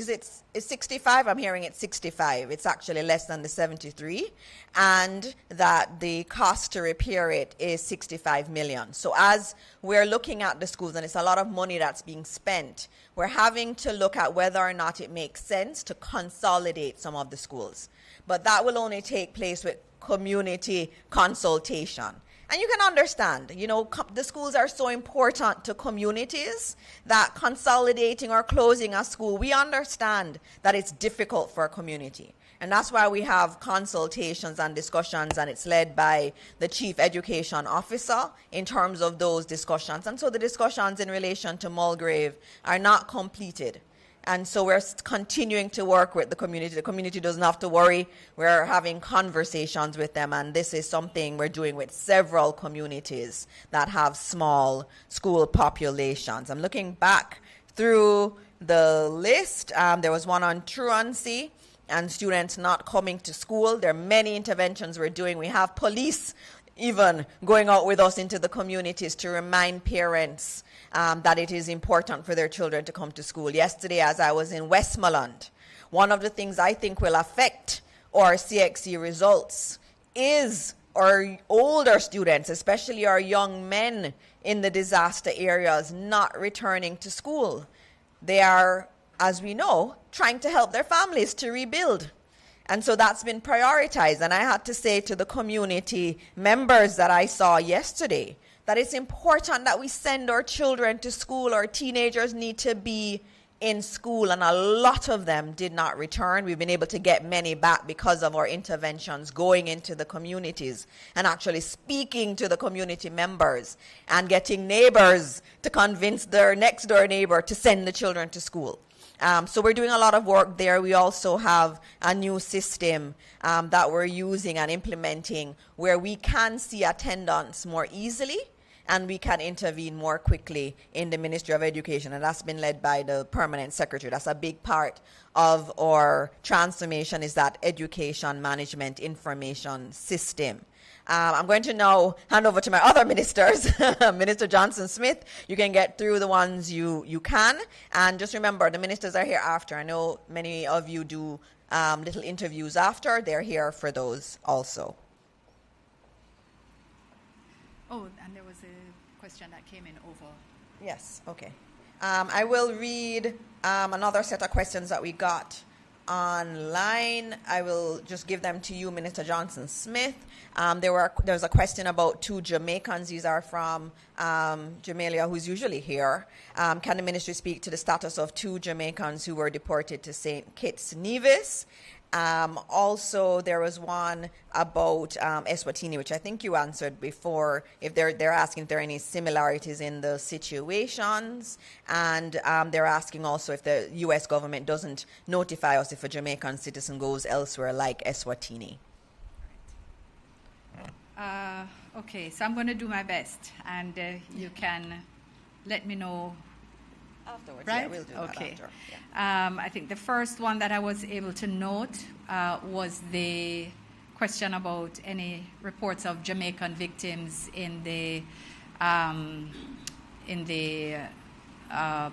65? I'm hearing it's 65. It's actually less than the 73. And that the cost to repair it is 65 million. So as we're looking at the schools, and it's a lot of money that's being spent, we're having to look at whether or not it makes sense to consolidate some of the schools. But that will only take place with community consultation. And you can understand, you know, the schools are so important to communities that consolidating or closing a school, we understand that it's difficult for a community. And that's why we have consultations and discussions, and it's led by the Chief Education Officer in terms of those discussions. And so the discussions in relation to Mulgrave are not completed. And so we're continuing to work with the community. The community doesn't have to worry. We're having conversations with them, and this is something we're doing with several communities that have small school populations. I'm looking back through the list. There was one on truancy and students not coming to school. There are many interventions we're doing. We have police even going out with us into the communities to remind parents that it is important for their children to come to school. Yesterday, as I was in Westmoreland, one of the things I think will affect our CXC results is our older students, especially our young men in the disaster areas, not returning to school. They are, as we know, trying to help their families to rebuild. And so that's been prioritized. And I had to say to the community members that I saw yesterday that it's important that we send our children to school. Our teenagers need to be in school, and a lot of them did not return. We've been able to get many back because of our interventions going into the communities and actually speaking to the community members and getting neighbors to convince their next door neighbor to send the children to school. So we're doing a lot of work there. We also have a new system that we're using and implementing where we can see attendance more easily and we can intervene more quickly in the Ministry of Education. And that's been led by the permanent secretary. That's a big part of our transformation, is that education management information system. I'm going to now hand over to my other ministers. Minister Johnson-Smith, you can get through the ones you can. And just remember, the ministers are here after. I know many of you do little interviews after. They're here for those also. Oh, and there was a question that came in over. Yes, okay. I will read another set of questions that we got online. I will just give them to you, Minister Johnson-Smith. There was a question about 2 Jamaicans. These are from Jamelia, who's usually here. Can the ministry speak to the status of 2 Jamaicans who were deported to St. Kitts Nevis? Also, there was one about Eswatini, which I think you answered before. If they're asking if there are any similarities in the situations, and they're asking also if the U.S. government doesn't notify us if a Jamaican citizen goes elsewhere, like Eswatini. Okay, so I'm going to do my best, and you can let me know. Afterwards, right? Yeah, we'll do that after. Yeah. I think the first one that I was able to note was the question about any reports of Jamaican victims in the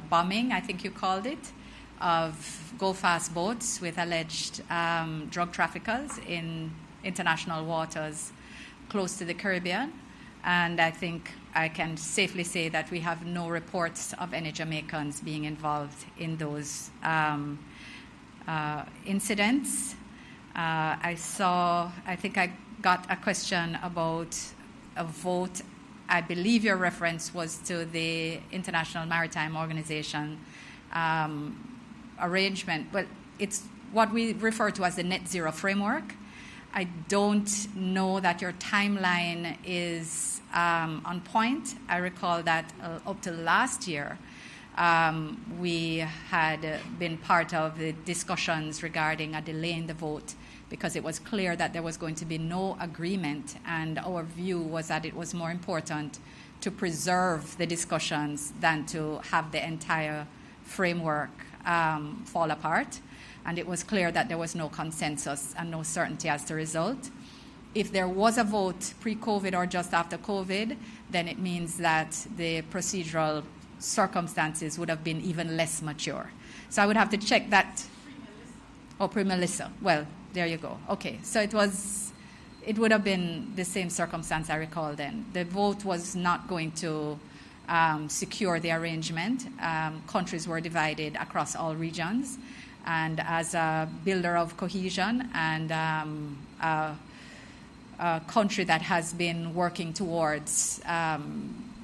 bombing, I think you called it, of go-fast boats with alleged drug traffickers in international waters close to the Caribbean. And I think I can safely say that we have no reports of any Jamaicans being involved in those incidents. I think I got a question about a vote. I believe your reference was to the International Maritime Organization arrangement, but it's what we refer to as the net zero framework. I don't know that your timeline is on point. I recall that up to last year, we had been part of the discussions regarding a delay in the vote because it was clear that there was going to be no agreement, and our view was that it was more important to preserve the discussions than to have the entire framework fall apart. And it was clear that there was no consensus and no certainty as the result. If there was a vote pre-COVID or just after COVID, then it means that the procedural circumstances would have been even less mature. So I would have to check that. Oh, pre-Melissa. Well, there you go. Okay, so it would have been the same circumstance I recall then. The vote was not going to secure the arrangement. Countries were divided across all regions. And as a builder of cohesion and a country that has been working towards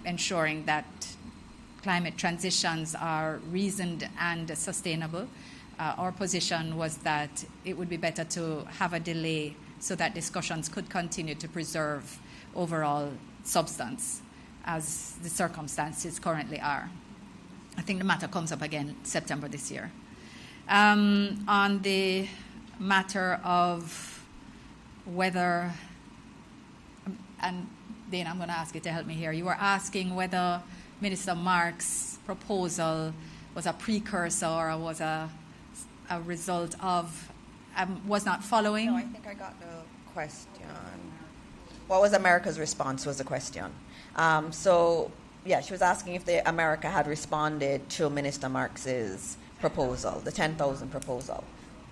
ensuring that climate transitions are reasoned and sustainable, our position was that it would be better to have a delay so that discussions could continue to preserve overall substance as the circumstances currently are. I think the matter comes up again September this year. On the matter of whether, and Dana, I'm going to ask you to help me here. You were asking whether Minister Marks' proposal was a precursor or was a result of, was not following. No, I think I got the question. What was America's response was the question. So, yeah, she was asking if America had responded to Minister Marks's proposal, the 10,000 proposal.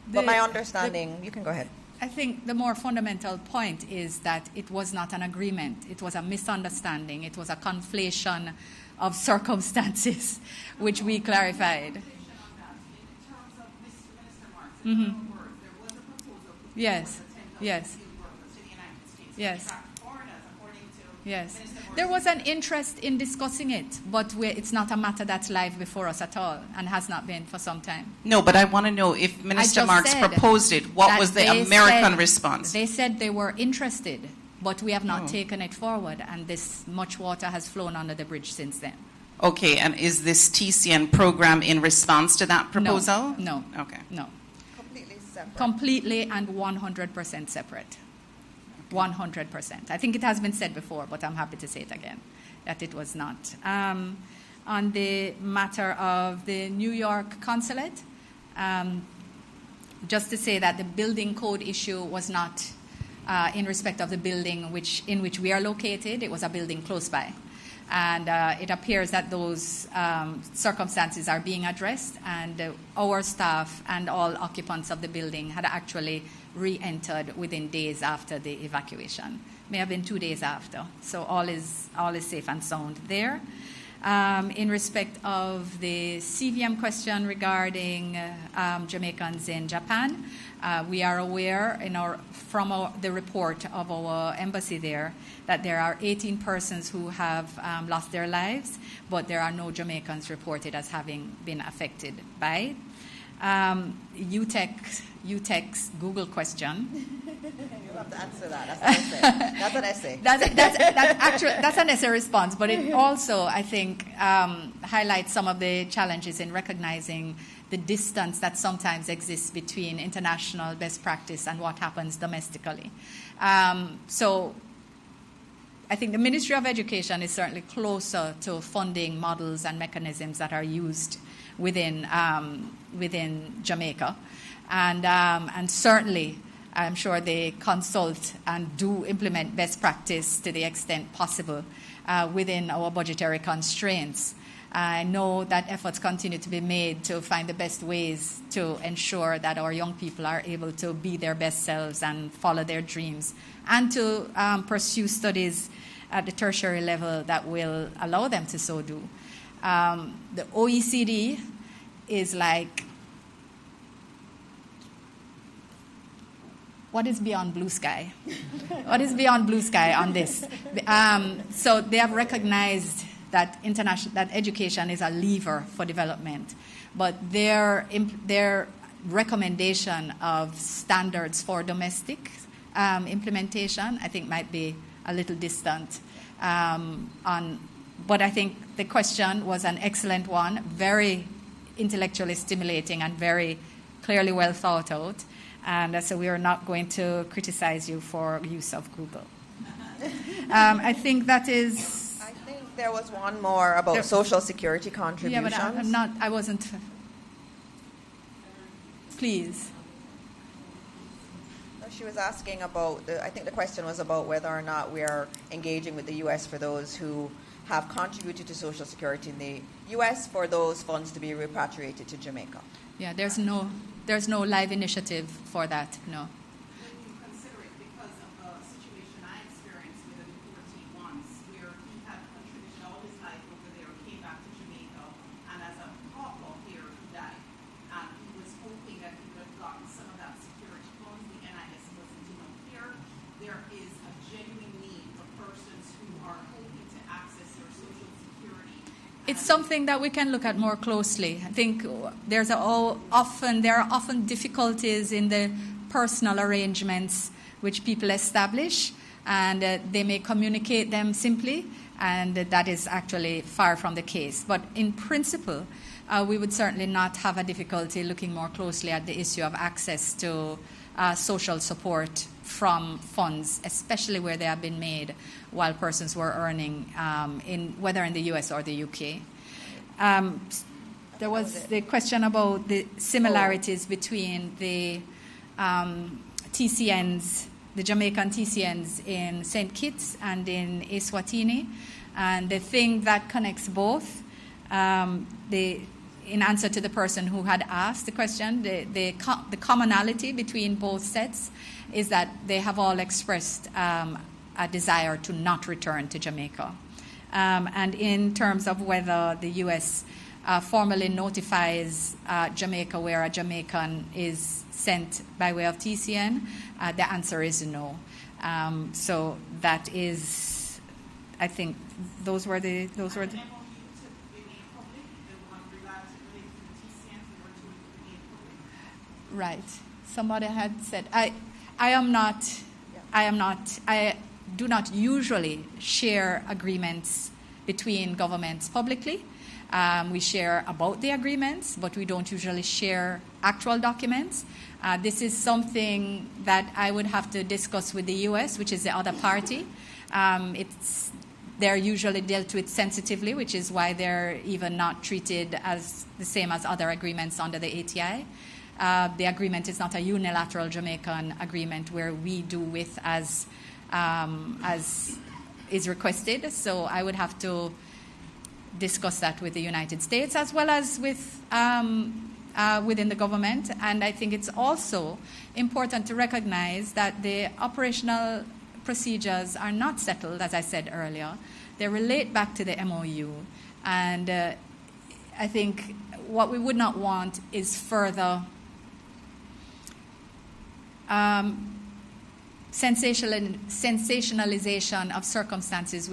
But my understanding, you can go ahead. I think the more fundamental point is that it was not an agreement. It was a misunderstanding. It was a conflation of circumstances, which we clarified. Mm-hmm. Yes, yes, yes. Yes. There was an interest in discussing it, but it's not a matter that's live before us at all and has not been for some time. No, but I want to know if Minister Marks proposed it, what was the American response? They said they were interested, but we have not taken it forward, and this much water has flown under the bridge since then. Okay, and is this TCN program in response to that proposal? No. Okay. No. Completely separate. Completely and 100% separate. 100%. I think it has been said before, but I'm happy to say it again, that it was not. On the matter of the New York consulate, just to say that the building code issue was not in respect of the building in which we are located. It was a building close by. And it appears that those circumstances are being addressed, and our staff and all occupants of the building had actually re-entered within days after the evacuation. May have been 2 days after. So all is safe and sound there. In respect of the CVM question regarding Jamaicans in Japan, we are aware from the report of our embassy there that there are 18 persons who have lost their lives, but there are no Jamaicans reported as having been affected by it. UTEC's Google question. You'll have to answer that. That's an essay. That's an essay response, but it also, I think, highlights some of the challenges in recognizing the distance that sometimes exists between international best practice and what happens domestically. So I think the Ministry of Education is certainly closer to funding models and mechanisms that are used within Jamaica. And certainly, I'm sure they consult and do implement best practice to the extent possible within our budgetary constraints. I know that efforts continue to be made to find the best ways to ensure that our young people are able to be their best selves and follow their dreams, and to pursue studies at the tertiary level that will allow them to so do. The OECD is like, what is beyond blue sky? What is beyond blue sky on this? So they have recognized that that education is a lever for development, but their recommendation of standards for domestic implementation, I think, might be a little distant. But I think the question was an excellent one, very intellectually stimulating and very clearly well thought out. And so we are not going to criticize you for use of Google. I think that is... I think there was one more about Social Security contributions. Yeah, but I wasn't... Please. She was asking about, I think the question was about whether or not we are engaging with the U.S. for those who have contributed to Social Security in the U.S. for those funds to be repatriated to Jamaica? Yeah, there's no live initiative for that, no. Consider it because of the situation I experienced with a deportee once, where he had contributed all his life over there, came back to Jamaica, and as a pauper here, he died. And he was hoping that he would have gotten some of that security funds. The NIS wasn't enough here. There is a genuine need for persons who are hoping to access their Social Security. It's something that we can look at more closely. I think there are often difficulties in the personal arrangements which people establish, and they may communicate them simply, and that is actually far from the case. But in principle, we would certainly not have a difficulty looking more closely at the issue of access to social support from funds, especially where they have been made while persons were earning, whether in the U.S. or the U.K. There was the question about the similarities between the TCNs, the Jamaican TCNs in St. Kitts and in Eswatini. And the thing that connects both, in answer to the person who had asked the question, the commonality between both sets is that they have all expressed a desire to not return to Jamaica. And in terms of whether the U.S. Formally notifies Jamaica where a Jamaican is sent by way of TCN, the answer is no. So that is, I think, those were the. Right. Somebody had said, I do not usually share agreements between governments publicly. We share about the agreements, but we don't usually share actual documents. This is something that I would have to discuss with the U.S., which is the other party. They're usually dealt with sensitively, which is why they're even not treated as the same as other agreements under the ATI. The agreement is not a unilateral Jamaican agreement where we do with as is requested. So I would have to discuss that with the United States as well as with within the government. And I think it's also important to recognize that the operational procedures are not settled, as I said earlier. They relate back to the MOU. And I think what we would not want is further sensationalization of circumstances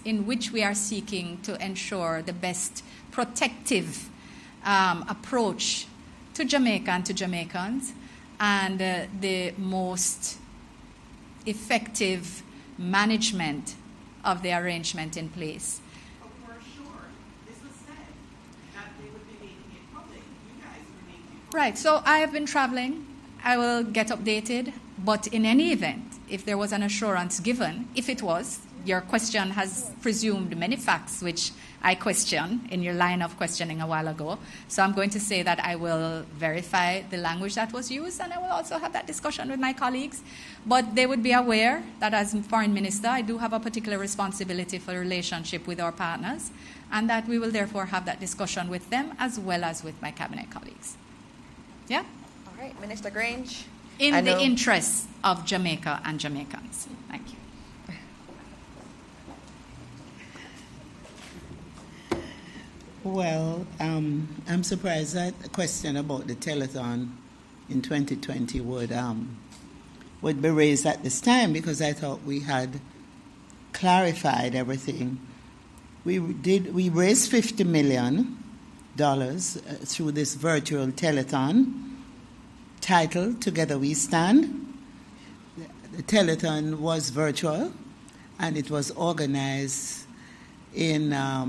in which we are seeking to ensure the best protective approach to Jamaica and to Jamaicans, and the most effective management of the arrangement in place. But we're sure this was said that they would be making it public. You guys were making it public. Right. So I have been traveling. I will get updated. But in any event, if there was an assurance given, if it was, your question has presumed many facts which I question in your line of questioning a while ago. So I'm going to say that I will verify the language that was used, and I will also have that discussion with my colleagues. But they would be aware that as Foreign Minister, I do have a particular responsibility for the relationship with our partners, and that we will therefore have that discussion with them as well as with my cabinet colleagues. Yeah? All right, Minister Grange. In the interests of Jamaica and Jamaicans. Thank you. Well, I'm surprised that a question about the telethon in 2020 would be raised at this time, because I thought we had clarified everything. We raised $50 million through this virtual telethon titled Together We Stand. The telethon was virtual, and it was organized in a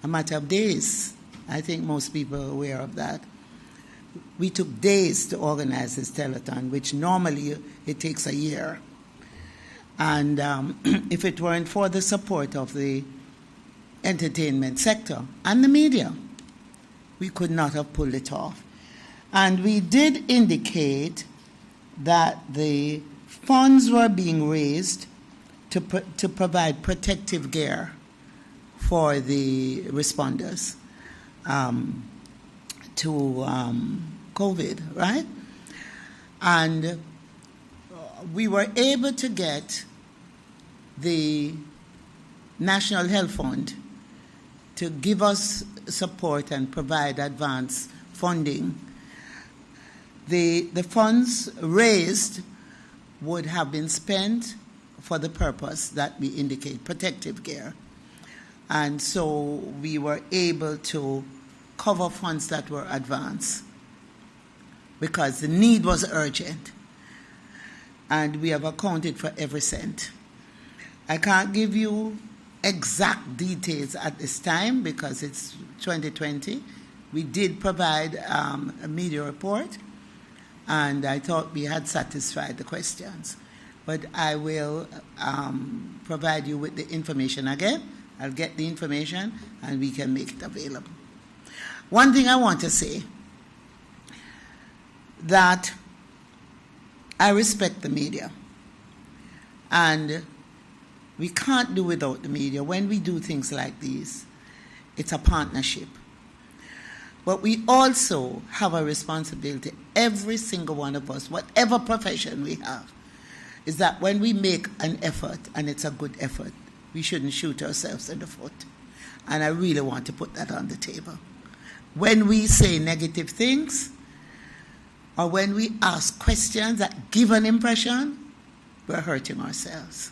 matter of days. I think most people are aware of that. We took days to organize this telethon, which normally it takes a year. And if it weren't for the support of the entertainment sector and the media, we could not have pulled it off. And we did indicate that the funds were being raised to provide protective gear for the responders to COVID, right? And we were able to get the National Health Fund to give us support and provide advance funding. The funds raised would have been spent for the purpose that we indicate, protective gear. And so we were able to cover funds that were advanced because the need was urgent. And we have accounted for every cent. I can't give you exact details at this time because it's 2020. We did provide a media report, and I thought we had satisfied the questions. But I will provide you with the information again. I'll get the information, and we can make it available. One thing I want to say, that I respect the media, and we can't do without the media. When we do things like these, it's a partnership. But we also have a responsibility, every single one of us, whatever profession we have, is that when we make an effort, and it's a good effort, we shouldn't shoot ourselves in the foot. And I really want to put that on the table. When we say negative things, or when we ask questions that give an impression, we're hurting ourselves.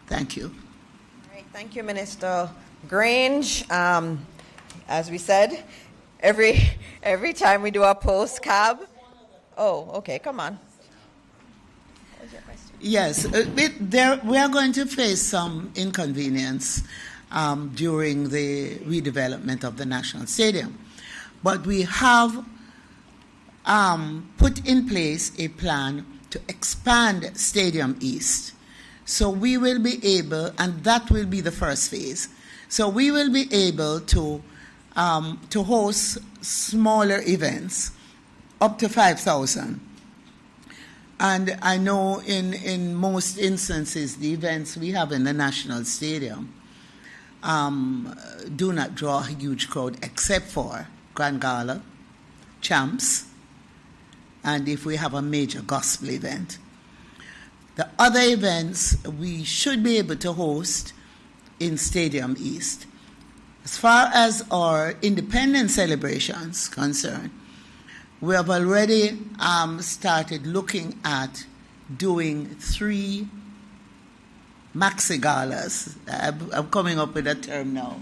Thank you. All right, thank you, Minister Grange. As we said, every time we do a post-cab. Oh, okay, come on. What was your question? Yes, we are going to face some inconvenience during the redevelopment of the National Stadium. But we have put in place a plan to expand Stadium East. So we will be able, and that will be the first phase. So we will be able to host smaller events, up to 5,000. And I know in most instances, the events we have in the National Stadium do not draw a huge crowd, except for Grand Gala, Champs, and if we have a major gospel event. The other events we should be able to host in Stadium East. As far as our independence celebrations concerned, we have already started looking at doing 3 maxi galas. I'm coming up with a term now,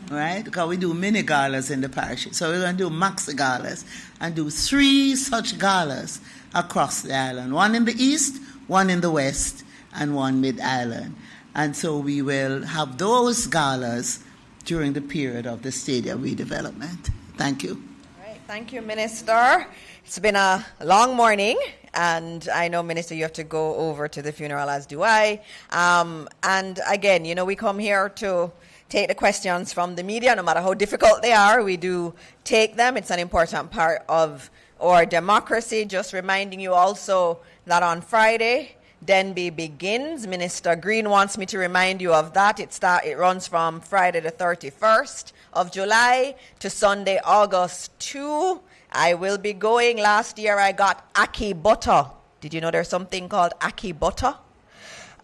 right? Because we do mini galas in the parish. So we're going to do maxi galas and do 3 such galas across the island. 1 in the east, 1 in the west, and 1 mid-island. And so we will have those galas during the period of the stadium redevelopment. Thank you. All right, thank you, Minister. It's been a long morning, and I know, Minister, you have to go over to the funeral, as do I. And again, you know, we come here to take the questions from the media, no matter how difficult they are. We do take them. It's an important part of our democracy. Just reminding you also that on Friday, Denby begins. Minister Green wants me to remind you of that. It runs from Friday the 31st of July to Sunday, August 2. I will be going. Last year I got Aki butter. Did you know there's something called Aki butter?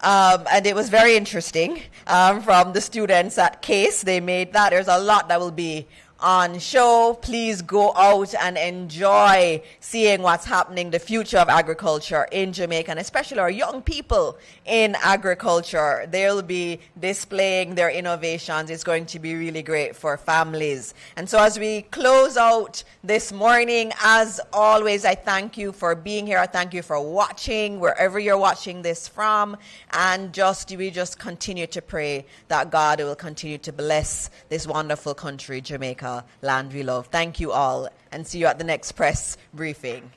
And it was very interesting from the students at CASE. They made that. There's a lot that will be on show. Please go out and enjoy seeing what's happening, the future of agriculture in Jamaica, and especially our young people in agriculture. They'll be displaying their innovations. It's going to be really great for families. And so as we close out this morning, as always, I thank you for being here. I thank you for watching, wherever you're watching this from. And we just continue to pray that God will continue to bless this wonderful country, Jamaica, land we love. Thank you all, and see you at the next press briefing.